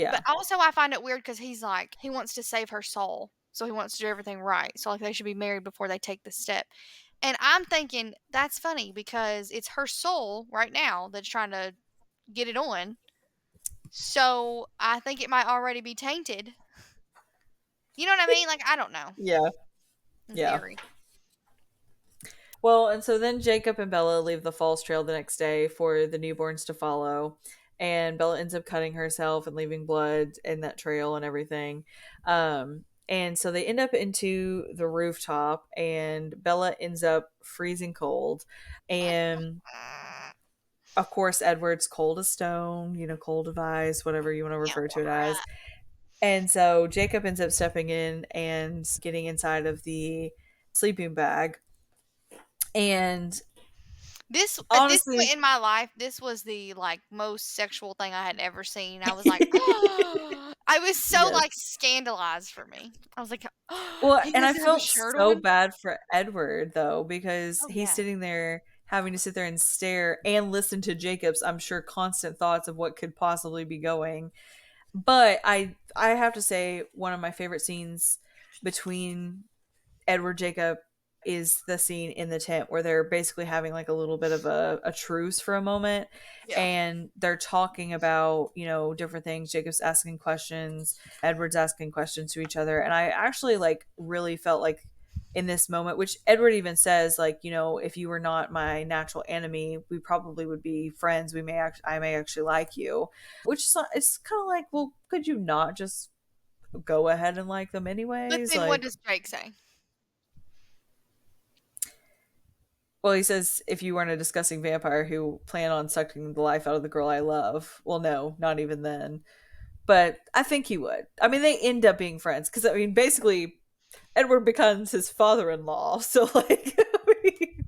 But yeah. also, I find it weird because he's like, he wants to save her soul. So he wants to do everything right. So, like, they should be married before they take the step. And I'm thinking that's funny because it's her soul right now that's trying to get it on. So I think it might already be tainted. You know what I mean? Like, I don't know. Yeah. In Yeah. theory. Well, and so then Jacob and Bella leave the falls trail the next day for the newborns to follow. And Bella ends up cutting herself and leaving blood in that trail and everything. And so they end up into the rooftop, and Bella ends up freezing cold. And of course, Edward's cold as stone, cold as ice, whatever you want to refer to it as. And so Jacob ends up stepping in and getting inside of the sleeping bag. And This at this point honestly, in my life, this was the, like, most sexual thing I had ever seen. I was like, I was so, yes. like, scandalized for me. I was like, Well, "He and I doesn't have a felt shirt so on?" bad for Edward though, because Oh, he's yeah. sitting there having to sit there and stare and listen to Jacob's, I'm sure, constant thoughts of what could possibly be going. But I have to say one of my favorite scenes between Edward Jacob is the scene in the tent where they're basically having like a little bit of a truce for a moment, Yeah. and they're talking about, different things. Jacob's asking questions, Edward's asking questions to each other. And I actually like really felt like in this moment, which Edward even says, like, if you were not my natural enemy, we probably would be friends. I may actually like you, which is it's kind of like, well, could you not just go ahead and like them But anyways? then what Like, does Drake say? well, he says, if you weren't a disgusting vampire who planned on sucking the life out of the girl I love. Well, no, not even then. But I think he would. I mean, they end up being friends because, I mean, basically, Edward becomes his father in law. So, like,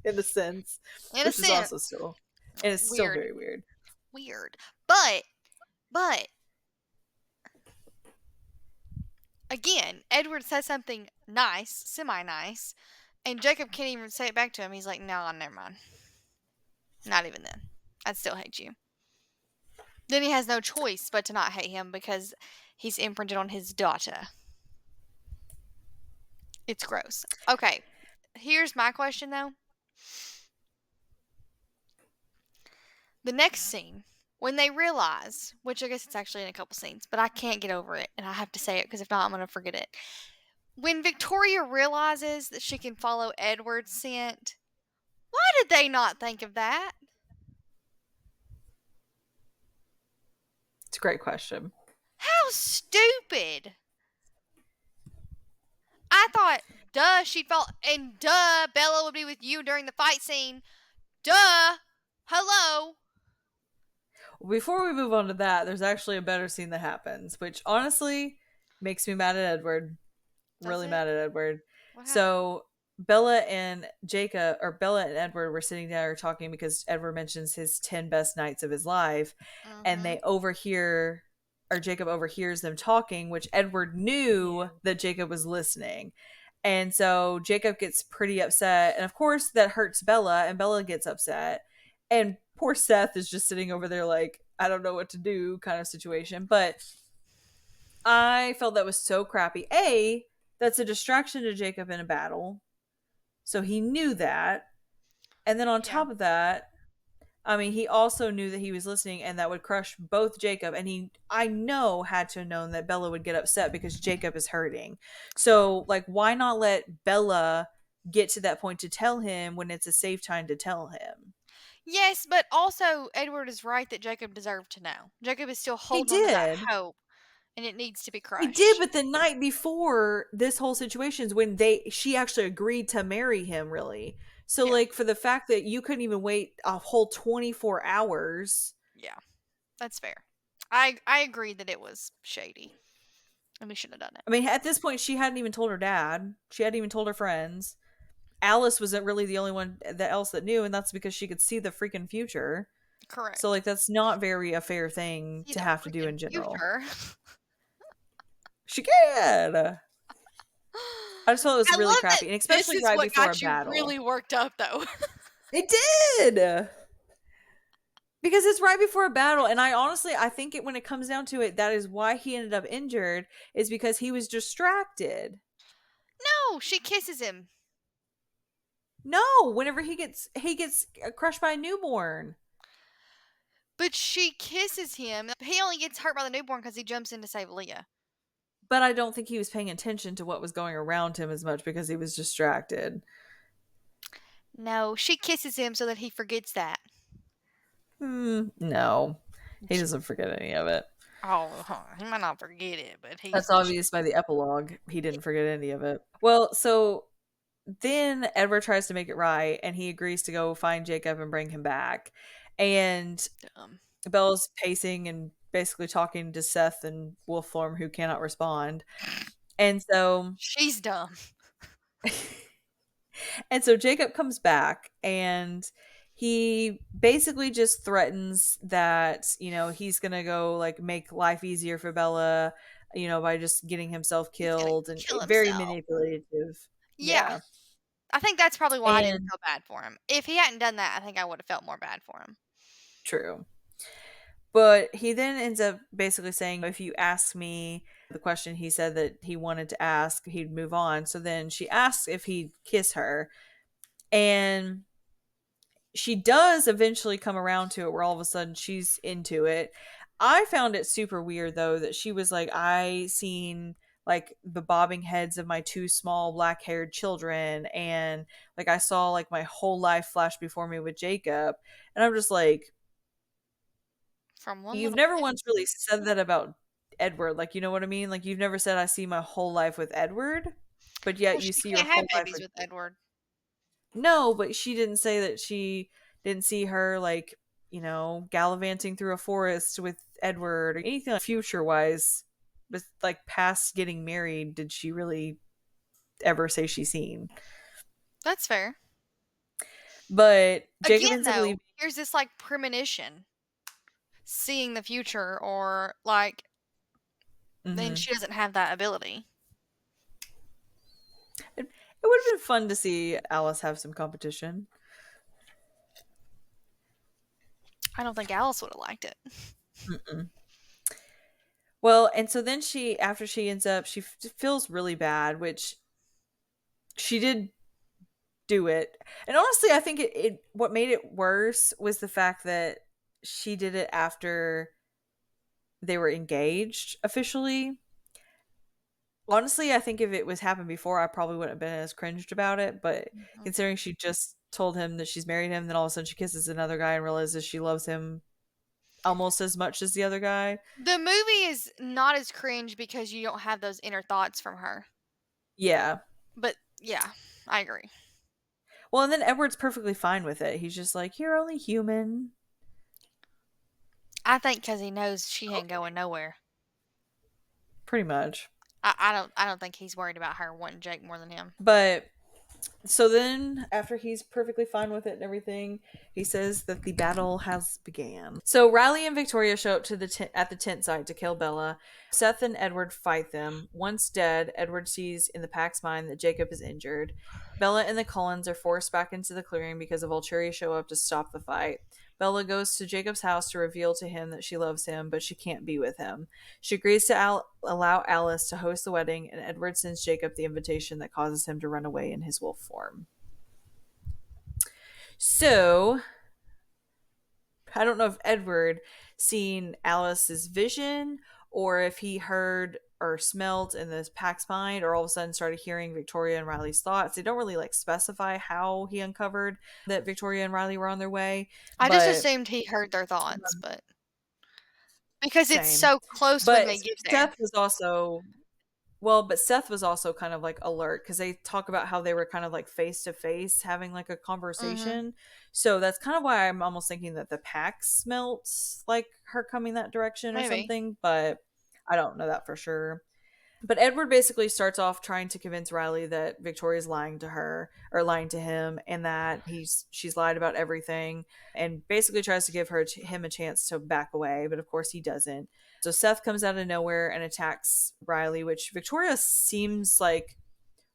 in a sense, In a which is sense. also still, and it's still Weird. very weird. Weird. But, again, Edward says something nice, semi-nice, and Jacob can't even say it back to him. He's like, "No, never mind. Not even then. I'd still hate you." Then he has no choice but to not hate him because he's imprinted on his daughter. It's gross. Okay, here's my question though. The next scene, when they realize, which I guess it's actually in a couple scenes, but I can't get over it and I have to say it because if not, I'm going to forget it. When Victoria realizes that she can follow Edward's scent, why did they not think of that? It's a great question. How stupid! I thought, duh, she'd fall, and duh, Bella would be with you during the fight scene. Duh! Hello! Before we move on to that, there's actually a better scene that happens, which honestly makes me mad at Edward. Does Really it? mad at Edward. What happened? So Bella and Edward were sitting there talking because Edward mentions his 10 best nights of his life, and Mm-hmm. they overhear, or Jacob overhears them talking, which Edward knew Ew. that Jacob was listening. And so Jacob gets pretty upset, and of course that hurts Bella, and Bella gets upset. And poor Seth is just sitting over there like, I don't know what to do kind of situation. But I felt that was so crappy. That's a distraction to Jacob in a battle. So he knew that. And then on Yeah. top of that, I mean, he also knew that he was listening, and that would crush both Jacob. And I know, had to have known that Bella would get upset because Jacob is hurting. So, like, why not let Bella get to that point to tell him when it's a safe time to tell him? Yes, but also Edward is right that Jacob deserved to know. Jacob is still He holding on to that did. hope, and it needs to be He did, crushed. but the night before this whole situation is when she actually agreed to marry him, really. So, Yeah. like, for the fact that you couldn't even wait a whole 24 hours. Yeah. That's fair. I agree that it was shady, and we shouldn't have done it. I mean, at this point, she hadn't even told her dad. She hadn't even told her friends. Alice wasn't really the only one that else that knew, and that's because she could see the freaking future. So, Correct. like, that's not very a fair thing See to the have to do freaking in general. future. She can. I just thought it was I really love that crappy, and this especially is right what before a got you battle. really worked up, though. It did. Because it's right before a battle, and I think when it comes down to it, that is why he ended up injured, is because he was distracted. No, she kisses him. No, whenever he gets crushed by a newborn. But she kisses him. He only gets hurt by the newborn because he jumps in to save Leah. But I don't think he was paying attention to what was going around him as much because he was distracted. No, she kisses him so that he forgets that. No, he doesn't forget any of it. Oh, huh, he might not forget it, but That's he's obvious by the epilogue. He didn't forget any of it. Well, so then Edward tries to make it right and he agrees to go find Jacob and bring him back. And dumb. Belle's pacing and basically talking to Seth and Wolf form who cannot respond. And so She's dumb. and so Jacob comes back and he basically just threatens that, he's going to go like make life easier for Bella, by just getting himself He's gonna killed and kill very himself. manipulative. Yeah, Yeah, I think that's probably why I didn't and feel bad for him. If he hadn't done that, I think I would have felt more bad for him. true. But he then ends up basically saying, if you ask me the question he said that he wanted to ask, he'd move on. So then she asks if he'd kiss her. And she does eventually come around to it where all of a sudden she's into it. I found it super weird though that she was like, I seen like the bobbing heads of my two small black haired children, and like I saw like my whole life flash before me with Jacob. And I'm just like, From one you've little never baby. once really said that about Edward. Like, you know what I mean? Like, you've never said, I see my whole life with Edward, but Well, yet you she see your can't have whole life babies with. with Edward. No, but she didn't say that she didn't see her, like, gallivanting through a forest with Edward or anything like future wise. But, like, past getting married, did she really ever say she's seen? That's fair. But Jacob Again, ends up though, leaving. here's this like premonition, seeing the future, or like then Hmm. she doesn't have that ability. It would have been fun to see Alice have some competition. I don't think Alice would have liked it. Mm-mm. Well, and so then after she ends up, she feels really bad, which she did do it. And honestly, I think what made it worse was the fact that she did it after they were engaged officially. Honestly, I think if it was happened before, I probably wouldn't have been as cringed about it. But Mhm. considering she just told him that she's married him, then all of a sudden she kisses another guy and realizes she loves him almost as much as the other guy. The movie is not as cringe because you don't have those inner thoughts from her. Yeah. But yeah, I agree. Well, and then Edward's perfectly fine with it. He's just like, you're only human. I think because he knows she ain't going nowhere. Pretty much. I don't think he's worried about her wanting Jake more than him. But so then, after he's perfectly fine with it and everything, he says that the battle has began. So Riley and Victoria show up to at the tent site to kill Bella. Seth and Edward fight them. Once dead, Edward sees in the pack's mind that Jacob is injured. Bella and the Cullens are forced back into the clearing because the Volturi show up to stop the fight. Bella goes to Jacob's house to reveal to him that she loves him, but she can't be with him. She agrees to allow Alice to host the wedding, and Edward sends Jacob the invitation that causes him to run away in his wolf form. So, I don't know if Edward seen Alice's vision or if he heard or smelled in this pack's mind or all of a sudden started hearing Victoria and Riley's thoughts. They don't really like specify how he uncovered that Victoria and Riley were on their way, I just but assumed he heard their thoughts, but because it's same. so close when But they get there. Seth was also Well, but Seth was also kind of like alert because they talk about how they were kind of like face to face having like a Mhm. conversation. So that's kind of why I'm almost thinking that the pack smelt like her coming that direction or Maybe. something, but I don't know that for sure. But Edward basically starts off trying to convince Riley that Victoria's lying to her or lying to him, and that she's lied about everything, and basically tries to give him a chance to back away, but of course he doesn't. So Seth comes out of nowhere and attacks Riley, which Victoria seems like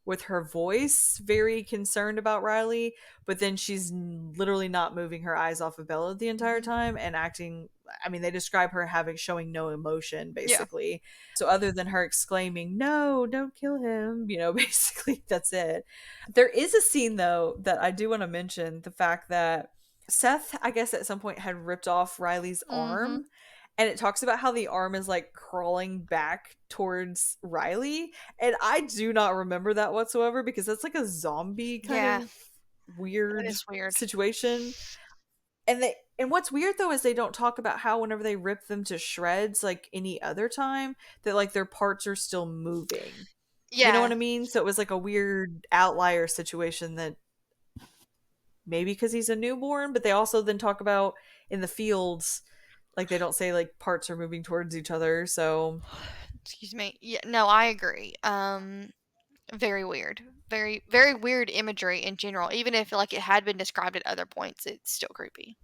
with her voice very concerned about Riley, but then she's literally not moving her eyes off of Bella the entire Mhm. time and acting. I mean, they describe her having showing no emotion Yeah. basically. So other than her exclaiming, "No, don't kill him," basically that's it. There is a scene though that I do want to mention, the fact that Seth, I guess at some point had ripped off Riley's Mhm. arm, and it talks about how the arm is like crawling back towards Riley, and I do not remember that whatsoever because that's like a zombie kind Yeah, of that weird is weird. situation. And And what's weird though is they don't talk about how whenever they rip them to shreds like any other time, that like their parts are still moving. You know what Yeah. I mean? So it was like a weird outlier situation that maybe because he's a newborn, but they also then talk about in the fields, like they don't say like parts are moving towards each other. So Excuse me. Yeah, no, I agree. Very weird. Very very weird imagery in general. Even if like it had been described at other points, it's still creepy.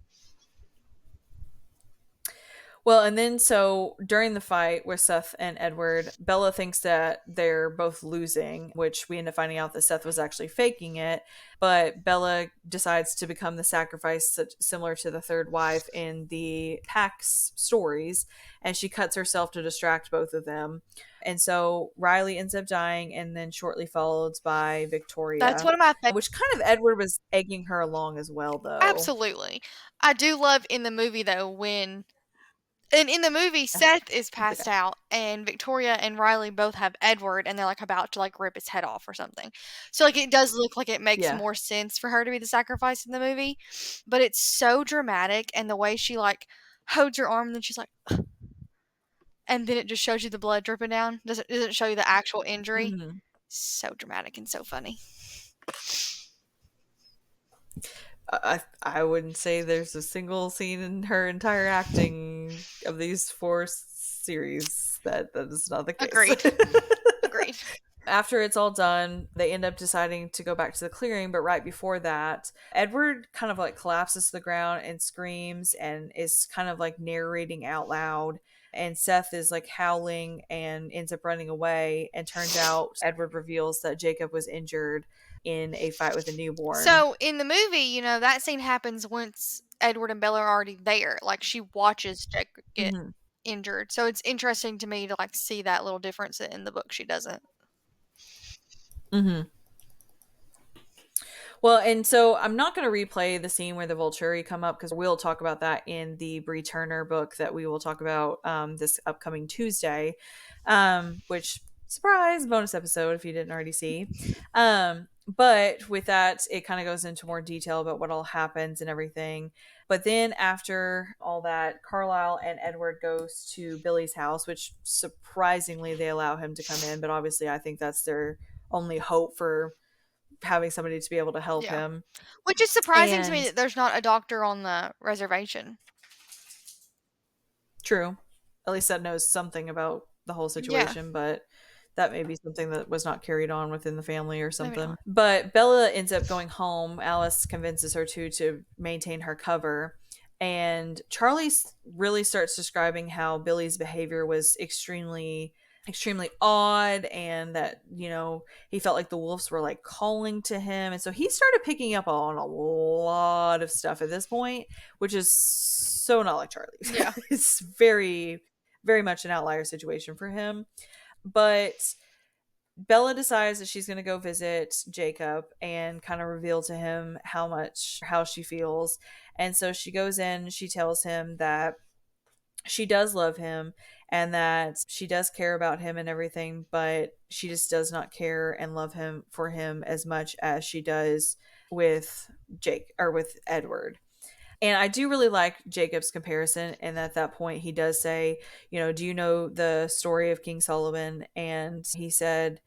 well, and then so during the fight with Seth and Edward, Bella thinks that they're both losing, which we end up finding out that Seth was actually faking it. But Bella decides to become the sacrifice, similar to the third wife in the Pax stories, and she cuts herself to distract both of them. And so Riley ends up dying, and then shortly followed by That's Victoria, one of my favorite. which kind of Edward was egging her along as well, though. Absolutely. I do love in the movie though when and in the movie Seth is passed Yeah. out and Victoria and Riley both have Edward and they're like about to like rip his head off or something. So like it does look like it makes Yeah. more sense for her to be the sacrifice in the movie, but it's so dramatic and the way she like holds her arm and then she's like and then it just shows you the blood dripping down. Doesn't show you the actual injury. Hmm. So dramatic and so funny. I wouldn't say there's a single scene in her entire acting of these four series that is not the case. Agreed. Agreed. After it's all done, they end up deciding to go back to the clearing, but right before that, Edward kind of like collapses to the ground and screams and is kind of like narrating out loud. And Seth is like howling and ends up running away. And turns out Edward reveals that Jacob was injured in a fight with a newborn. So in the movie, that scene happens once Edward and Bella are already there. Like she watches Jack get Hmm. injured. So it's interesting to me to like see that little difference in the book she doesn't. Hmm. Well, and so I'm not going to replay the scene where the Volturi come up because we'll talk about that in the Bree Turner book that we will talk about this upcoming Tuesday, which, surprise, bonus episode if you didn't already see. But with that, it kind of goes into more detail about what all happens and everything. But then after all that, Carlisle and Edward goes to Billy's house, which surprisingly they allow him to come in. But obviously, I think that's their only hope for having somebody to be able to help Yeah. him. Which is surprising to me And that there's not a doctor on the reservation. true, at least that knows something about the whole Yeah, situation, but that may be something that was not carried on within the family or maybe something. not. But Bella ends up going home. Alice convinces her to maintain her cover. And Charlie really starts describing how Billy's behavior was extremely odd, and that he felt like the wolves were like calling to him, and so he started picking up on a lot of stuff at this point, which is so not like Charlie. Yeah. It's very very much an outlier situation for him. But Bella decides that she's going to go visit Jacob and kind of reveal to him how she feels. And so she goes in, she tells him that she does love him and that she does care about him and everything, but she just does not care and love him for him as much as she does with Jake or with Edward. And I do really like Jacob's comparison. And at that point, he does say, do you know the story of King Solomon? And he said,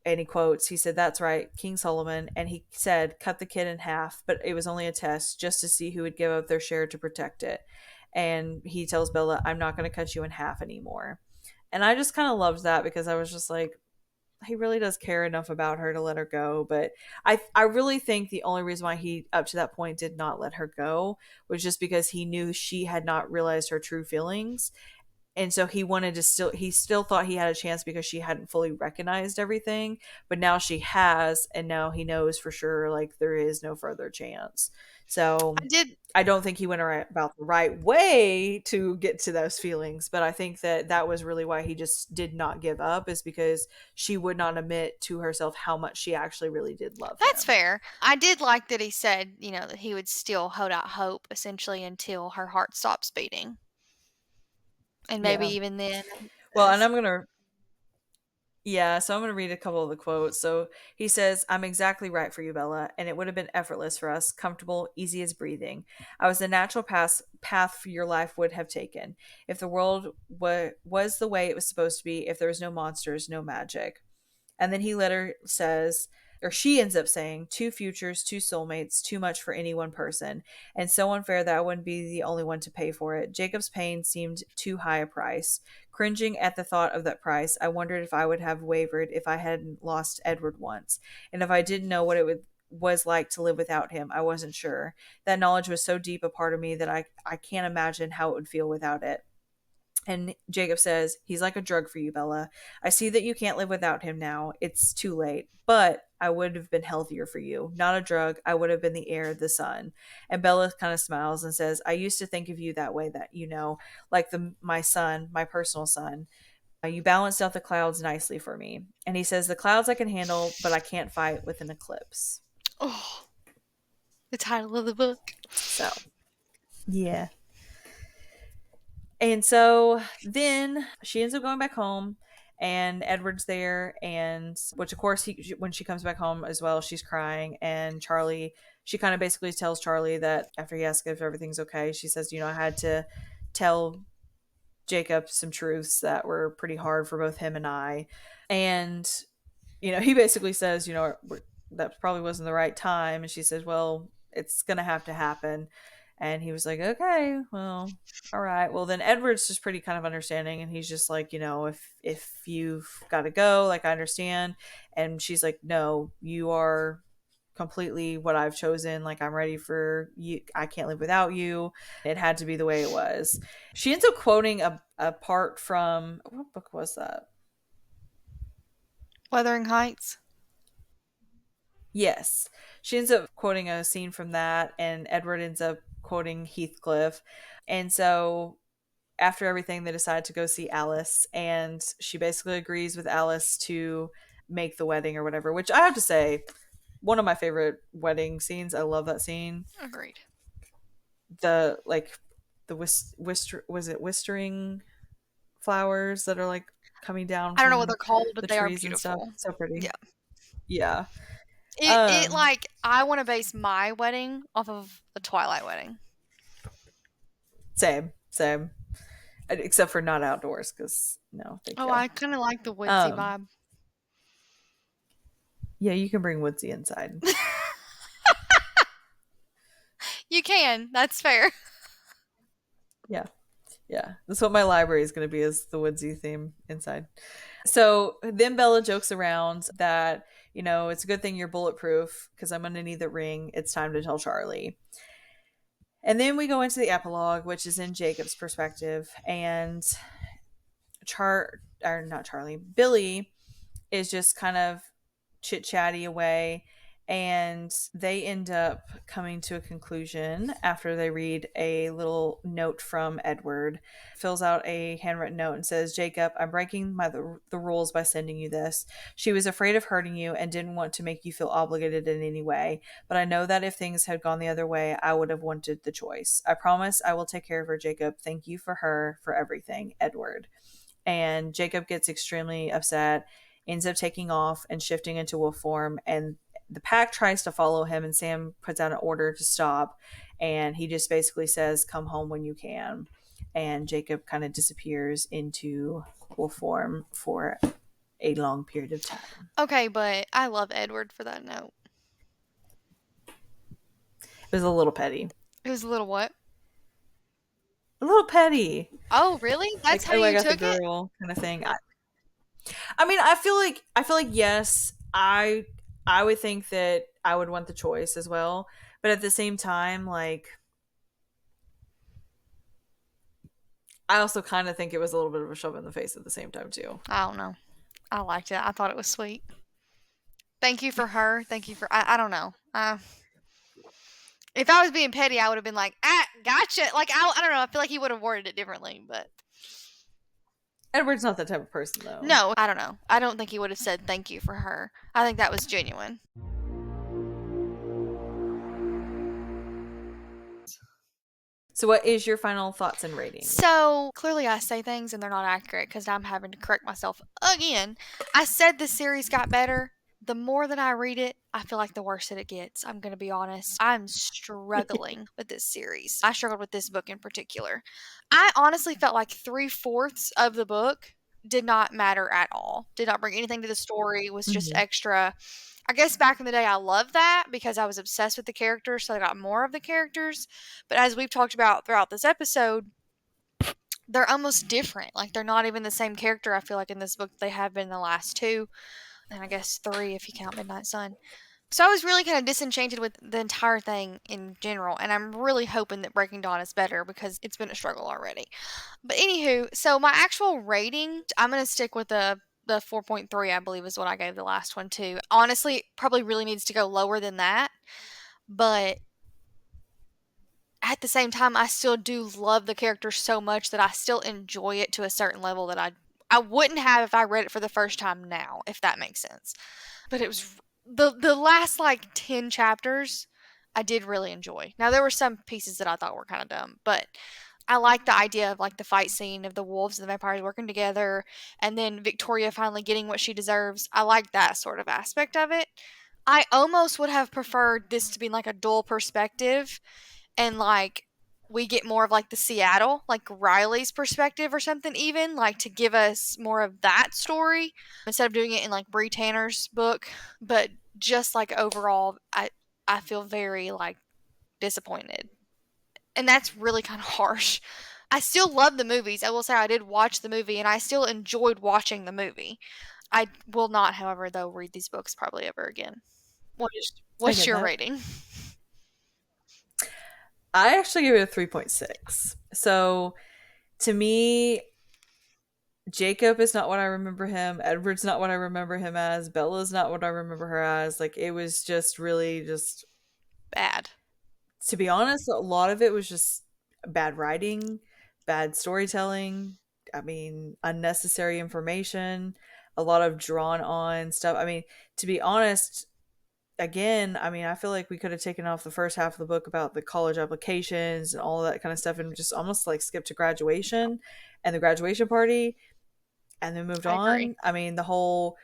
and he quotes, he said, "That's right, King Solomon." And he said, "Cut the kid in half, but it was only a test just to see who would give up their share to protect it." And he tells Bella, "I'm not going to cut you in half anymore." And I just kind of loved that because I was just like, he really does care enough about her to let her go. But I really think the only reason why he up to that point did not let her go was just because he knew she had not realized her true feelings, and so he still thought he had a chance because she hadn't fully recognized everything, but now she has, and now he knows for sure like there is no further chance. So I did I don't think he went about the right way to get to those feelings, but I think that that was really why he just did not give up, is because she would not admit to herself how much she actually really did love That's him. fair. I did like that he said, that he would still hold out hope essentially until her heart stops beating. And maybe Yeah. even then Well, and as I'm gonna Yeah, so I'm going to read a couple of the quotes. So he says, I'm exactly right for you, Bella, and it would have been effortless for us, comfortable, easy as breathing. I was the natural path for your life would have taken. If the world was the way it was supposed to be, if there was no monsters, no magic. And then he later says, or she ends up saying, two futures, two soulmates, too much for any one person, and so unfair that I wouldn't be the only one to pay for it. Jacob's pain seemed too high a price. Cringing at the thought of that price, I wondered if I would have wavered if I hadn't lost Edward once, and if I didn't know what it was like to live without him. I wasn't sure. That knowledge was so deep a part of me that I can't imagine how it would feel without it. And Jacob says, he's like a drug for you, Bella. I see that you can't live without him now. It's too late. But I would have been healthier for you. Not a drug. I would have been the air, the sun. And Bella kind of smiles and says, I used to think of you that way, that, like my son, my personal son. You balanced out the clouds nicely for me. And he says, the clouds I can handle, but I can't fight with an eclipse. Oh, the title of the book. So, yeah. And so then she ends up going back home, and Edward's there, and which of course when she comes back home as well, she's crying, and she kind of basically tells Charlie that after he asks if everything's okay, she says, I had to tell Jacob some truths that were pretty hard for both him and I. And he basically says, that probably wasn't the right time. And she says, well, it's going to have to happen. And he was like, okay, well, all right. Well, then Edward's just pretty kind of understanding. And he's just like, if you've got to go, like, I understand. And she's like, no, you are completely what I've chosen. Like, I'm ready for you. I can't live without you. It had to be the way it was. She ends up quoting a part from, what book was that? Wuthering Heights. Yes. She ends up quoting a scene from that, and Edward ends up quoting Heathcliff. And so after everything, they decide to go see Alice, and she basically agrees with Alice to make the wedding or whatever, which I have to say, one of my favorite wedding scenes. I love that scene. Agreed. The, like, the was it wistering flowers that are, like, coming down I don't know what from they're called, the but they are trees and stuff. beautiful. So pretty. Yeah. Yeah. It Um, like, I want to base my wedding off of the Twilight wedding. same. Except for not outdoors, because no, thank Oh, you. I kind of like the woodsy Um, vibe. yeah, you can bring Woodsy inside. You can. That's fair. Yeah, yeah. That's what my library is going to be, is the Woodsy theme inside. So then Bella jokes around that, it's a good thing you're bulletproof because I'm going to need the ring. It's time to tell Charlie. And then we go into the epilogue, which is in Jacob's perspective, and or not Charlie, Billy is just kind of chit chatty away, and they end up coming to a conclusion after they read a little note from Edward. Fills out a handwritten note and says, Jacob, I'm breaking the rules by sending you this. She was afraid of hurting you and didn't want to make you feel obligated in any way, but I know that if things had gone the other way, I would have wanted the choice. I promise I will take care of her, Jacob. Thank you for her, for everything, Edward. And Jacob gets extremely upset, ends up taking off and shifting into wolf form, and the pack tries to follow him, and Sam puts out an order to stop, and he just basically says, come home when you can. And Jacob kind of disappears into wolf form for a long period of time. Okay, but I love Edward for that note. It was a little petty. It was a little what? A little petty. Oh, really? That's Like, how oh, I you got the took it? girl kind of thing. I mean, I feel like yes, I would think that I would want the choice as well, but at the same time, like, I also kind of think it was a little bit of a shove in the face at the same time too. I don't know. I liked it. I thought it was sweet. Thank you for her. Thank you for. I don't know. If I was being petty, I would have been like, gotcha. Like, I don't know. I feel like he would have worded it differently, but. Edward's not that type of person though. No, I don't know. I don't think he would have said thank you for her. I think that was genuine. So, what is your final thoughts and rating? So clearly, I say things and they're not accurate because I'm having to correct myself again. I said the series got better. The more that I read it, I feel like the worse that it gets. I'm going to be honest. I'm struggling with this series. I struggled with this book in particular. I honestly felt like three-fourths of the book did not matter at all, did not bring anything to the story, was just Mhm. extra. I guess back in the day, I loved that because I was obsessed with the characters, so I got more of the characters. But as we've talked about throughout this episode, they're almost different. Like they're not even the same character. I feel like in this book they have been the last two, and I guess three if you count Midnight Sun. So I was really kind of disenchanted with the entire thing in general, and I'm really hoping that Breaking Dawn is better because it's been a struggle already. But anywho, so my actual rating, I'm gonna stick with the 4.3. I believe is what I gave the last one to. Honestly, probably really needs to go lower than that, but at the same time, I still do love the character so much that I still enjoy it to a certain level that I wouldn't have if I read it for the first time now, if that makes sense. But it was the last like 10 chapters I did really enjoy. Now there were some pieces that I thought were kind of dumb, but I like the idea of like the fight scene of the wolves and the vampires working together and then Victoria finally getting what she deserves. I like that sort of aspect of it. I almost would have preferred this to be like a dual perspective and like we get more of like the Seattle, like Riley's perspective or something, even like to give us more of that story instead of doing it in like Bree Tanner's book. But just like overall, I feel very like disappointed, and that's really kind of harsh. I still love the movies. I will say I did watch the movie, and I still enjoyed watching the movie. I will not, however, though, read these books probably ever again. I What's get your that. rating? I actually give it a 3.6. So, to me, Jacob is not what I remember him. Edward's not what I remember him as. Bella's not what I remember her as. Like, it was just really just, Bad. to be honest, a lot of it was just bad writing, bad storytelling. I mean, unnecessary information, a lot of drawn on stuff. I mean, to be honest, again, I mean, I feel like we could have taken off the first half of the book about the college applications and all of that kind of stuff and just almost like skipped to Yeah, graduation and the graduation party and then moved I agree. on. I mean, the whole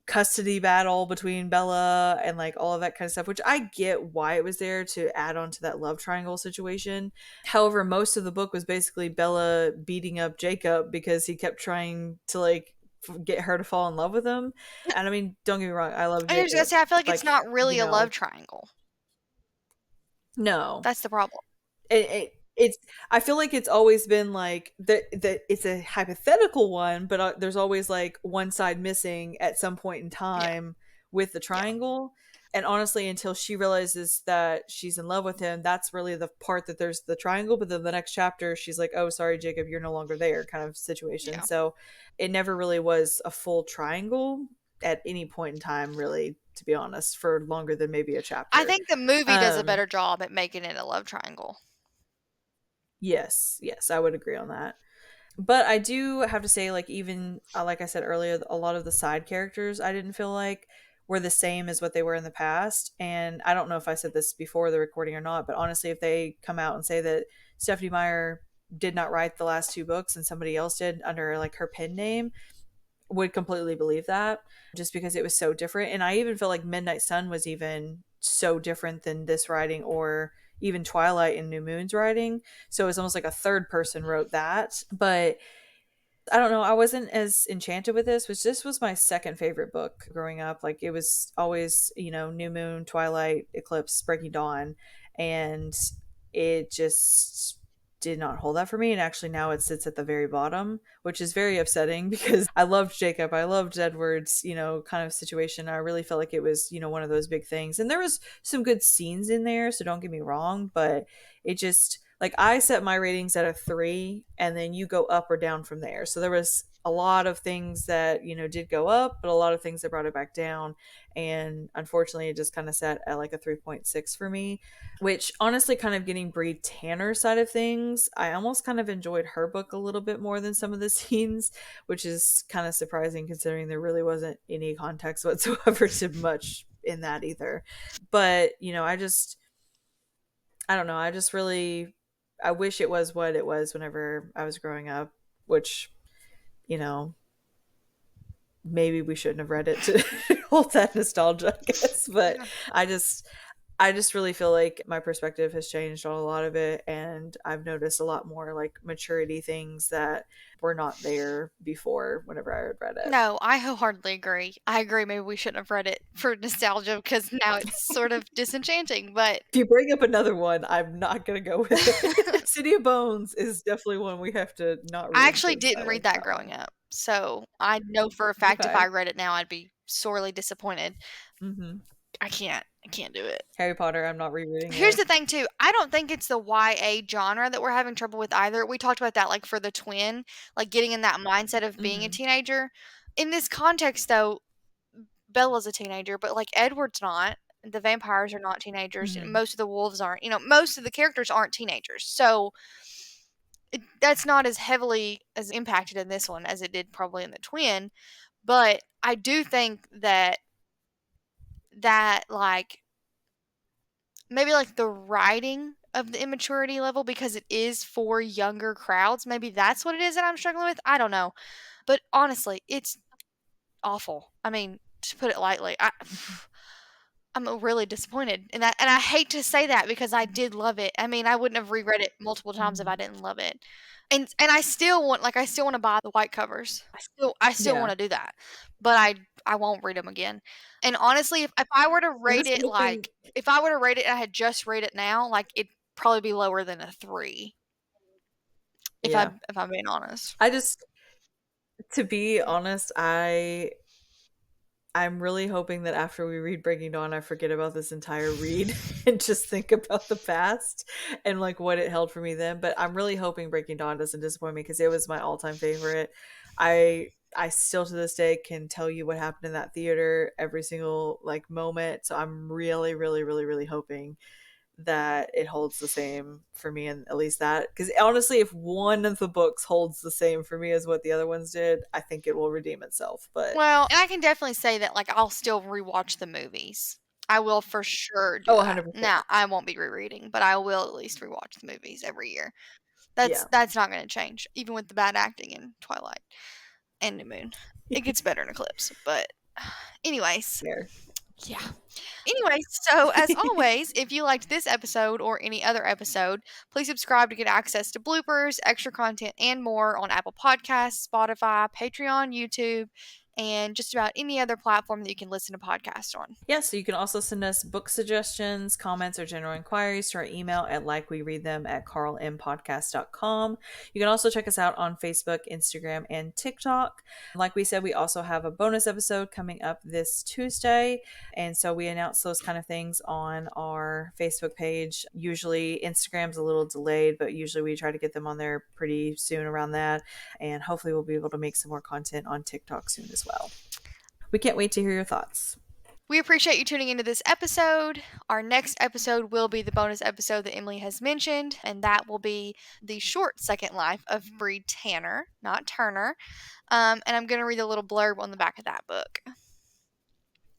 custody battle between Bella and like all of that kind of stuff, which I get why it was there to add on to that love triangle situation. However, most of the book was basically Bella beating up Jacob because he kept trying to like get her to fall in love with him. And I mean, don't get me wrong, I love I was gonna Jacob. say, I feel like it's Like, not really a love triangle. no, That's the problem. it's I feel like it's always been like that it's a hypothetical one, but there's always like one side missing at some point in Yeah, time with the yeah, triangle. And honestly, until she realizes that she's in love with him, that's really the part that there's the triangle. But then the next chapter, she's like, "Oh, sorry, Jacob, you're no longer there," kind of situation. yeah. So it never really was a full triangle at any point in time, really, to be honest, for longer than maybe a I chapter. think the movie does a Um, better job at making it a love triangle. yes, yes, I would agree on that. But I do have to say, like, even like I said earlier, a lot of the side characters I didn't feel like were the same as what they were in the past. And I don't know if I said this before the recording or not, but honestly, if they come out and say that Stephanie Meyer did not write the last two books and somebody else did under like her pen name, would completely believe that just because it was so different. And I even feel like Midnight Sun was even so different than this writing or even Twilight and New Moon's writing. So it was almost like a third person wrote that. But I don't know. I wasn't as enchanted with this. Which this was my second favorite book growing up. Like it was always, New Moon, Twilight, Eclipse, Breaking Dawn, and it just did not hold that for me. And actually now it sits at the very bottom, which is very upsetting because I loved Jacob. I loved Edward's, kind of situation. I really felt like it was, one of those big things. And there was some good scenes in there, so don't get me wrong, but it just like I set my ratings at a 3 and then you go up or down from there. So there was a lot of things that, did go up, but a lot of things that brought it back down. And unfortunately, it just kind of sat at like a 3.6 for me, which honestly, kind of getting Bree Tanner's side of things, I almost kind of enjoyed her book a little bit more than some of the scenes, which is kind of surprising considering there really wasn't any context whatsoever to much in that either. But, I don't know. I just really I wish it was what it was whenever I was growing up, which, you know, maybe we shouldn't have read it to hold that nostalgia, I guess. But Yeah. I just I just really feel like my perspective has changed on a lot of it, and I've noticed a lot more like maturity things that were not there before whenever I had read it. No, I wholeheartedly agree. I agree. Maybe we shouldn't have read it for nostalgia because now it's sort of disenchanting. But If you bring up another one, I'm not gonna go with it. City of Bones is definitely one we have to not I read actually because I didn't read like that that growing one. up. So I know for a fact if I Okay. read it now, I'd be sorely disappointed. Hmm. I can't. I can't do it. Harry Potter, I'm not rereading Here's it. the thing too, I don't think it's the YA genre that we're having trouble with either. We talked about that, like, for the twin, like, getting in that mindset of being a Hmm. teenager. In this context, though, Bella's a teenager, but, like, Edward's not. The vampires are not teenagers, Hmm. most of the wolves aren't, most of the characters aren't teenagers, so that's not as heavily as impacted in this one as it did probably in the twin, but I do think that, like, maybe, like, the writing of the immaturity level because it is for younger crowds, maybe that's what it is that I'm struggling with, I don't know. But honestly, it's awful. I mean, to put it lightly, I'm really disappointed in that, and I hate to say that because I did love it. I mean, I wouldn't have reread it multiple times if I Hmm. didn't love it. And I still want I still wanna buy the white covers. I still Yeah. wanna do that, but I won't read them again. And honestly, if I were to I'm rate just it, hoping. like if I were to rate it and I had just read it now, like, it'd probably be lower than a 3 Yeah. if I'm being honest. I just To be honest, I'm really hoping that after we read Breaking Dawn, I forget about this entire read and just think about the past and like what it held for me then. But I'm really hoping Breaking Dawn doesn't disappoint me because it was my all-time favorite. I still to this day can tell you what happened in that theater every single like moment. So I'm really, really, really, really hoping that it holds the same for me, and at least that, because honestly if one of the books holds the same for me as what the other ones did, I think it will redeem itself. But Well, and I can definitely say that, like, I'll still rewatch the movies. I will for sure do oh, that. 100%. Now, I won't be rereading, but I will at least rewatch the movies every year. Yeah. That's not gonna change, even with the bad acting in Twilight and New Moon. It gets better in Eclipse, but anyways, Fair. yeah. Anyways, so as always, if you liked this episode or any other episode, please subscribe to get access to bloopers, extra content, and more on Apple Podcasts, Spotify, Patreon, YouTube, and just about any other platform that you can listen to podcasts on. Yeah, so you can also send us book suggestions, comments, or general inquiries to our email at likewereadthem@karlmpodcast.com. You can also check us out on Facebook, Instagram, and TikTok. Like we said, we also have a bonus episode coming up this Tuesday. And so we announce those kind of things on our Facebook page. Usually Instagram's a little delayed, but usually we try to get them on there pretty soon around that. And hopefully we'll be able to make some more content on TikTok soon as well. We can't wait to hear your thoughts. We appreciate you tuning into this episode. Our next episode will be the bonus episode that Emily has mentioned, and that will be the short second life of Bree Tanner, not Turner. And I'm going to read a little blurb on the back of that book.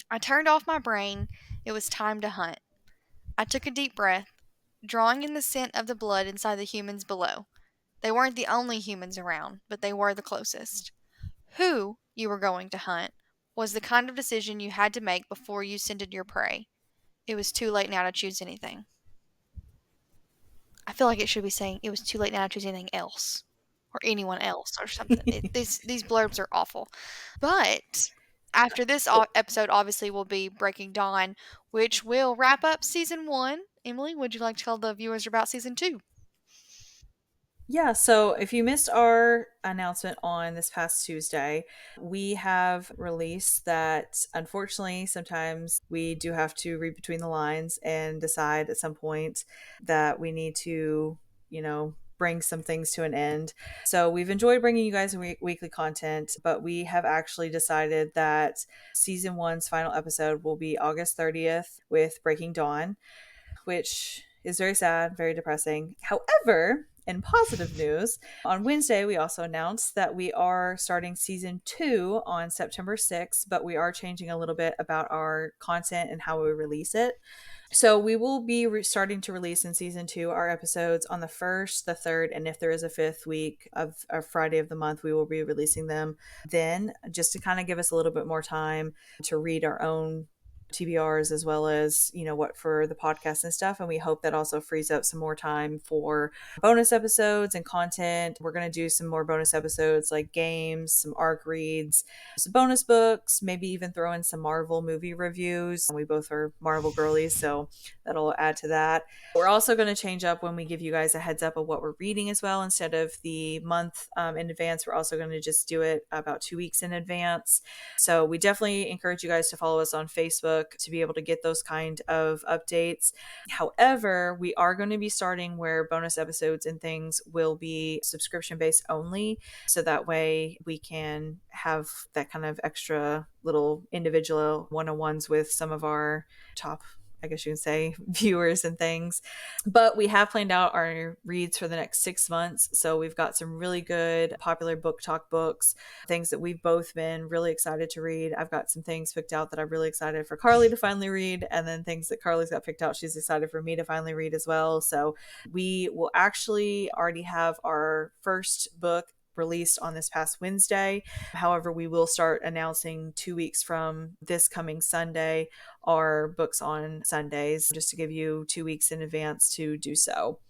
I turned off my brain. It was time to hunt. I took a deep breath, drawing in the scent of the blood inside the humans below. They weren't the only humans around, but they were the closest. Who you were going to hunt was the kind of decision you had to make before you scented your prey. It was too late now to choose anything. I feel like it should be saying it was too late now to choose anything else or anyone else or something. These blurbs are awful. But after this episode, obviously, will be Breaking Dawn, which will wrap up season 1. Emily, would you like to tell the viewers about season 2? Yeah, so if you missed our announcement on this past Tuesday, we have released that unfortunately sometimes we do have to read between the lines and decide at some point that we need to, bring some things to an end. So we've enjoyed bringing you guys weekly content, but we have actually decided that season one's final episode will be August 30th with Breaking Dawn, which is very sad, very depressing. However, In positive news, on Wednesday, we also announced that we are starting season 2 on September 6th, but we are changing a little bit about our content and how we release it. So we will be starting to release in season 2 our episodes on the first, the third, and if there is a fifth week of a Friday of the month, we will be releasing them then, just to kind of give us a little bit more time to read our own TBRs as well as, what for the podcast and stuff. And we hope that also frees up some more time for bonus episodes and content. We're going to do some more bonus episodes like games, some ARC reads, some bonus books, maybe even throw in some Marvel movie reviews. We both are Marvel girlies, so that'll add to that. We're also going to change up when we give you guys a heads up of what we're reading as well. Instead of the month in advance, we're also going to just do it about 2 weeks in advance. So we definitely encourage you guys to follow us on Facebook to be able to get those kind of updates. However, we are going to be starting where bonus episodes and things will be subscription based only. So that way we can have that kind of extra little individual one-on-ones with some of our top, I guess you can say, viewers and things. But we have planned out our reads for the next 6 months. So we've got some really good popular book talk books, things that we've both been really excited to read. I've got some things picked out that I'm really excited for Carly to finally read, and then things that Carly's got picked out she's excited for me to finally read as well. So we will actually already have our first book released on this past Wednesday. However, we will start announcing 2 weeks from this coming Sunday our books on Sundays, just to give you 2 weeks in advance to do so.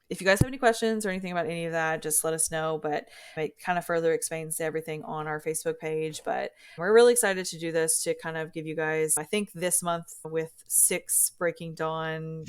If you guys have any questions or anything about any of that, just let us know. But it kind of further explains everything on our Facebook page. But we're really excited to do this to kind of give you guys, I think this month with 6 Breaking Dawn,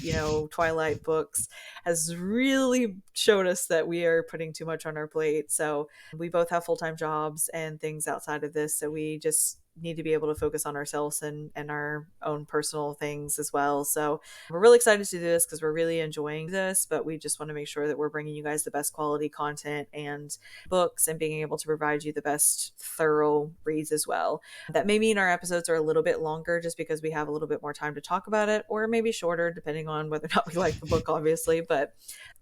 Twilight books has really showed us that we are putting too much on our plate. So we both have full-time jobs and things outside of this. So we just need to be able to focus on ourselves and our own personal things as well. So we're really excited to do this because we're really enjoying this, but we just want to make sure that we're bringing you guys the best quality content and books and being able to provide you the best thorough reads as well. That may mean our episodes are a little bit longer just because we have a little bit more time to talk about it, or maybe shorter depending on whether or not we like the book, obviously. But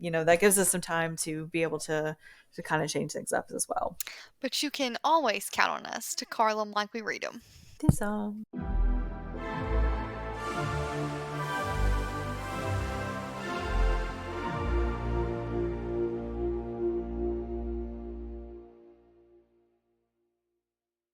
that gives us some time to be able to kind of change things up as well. But you can always count on us to Carl 'em like we read them. This song.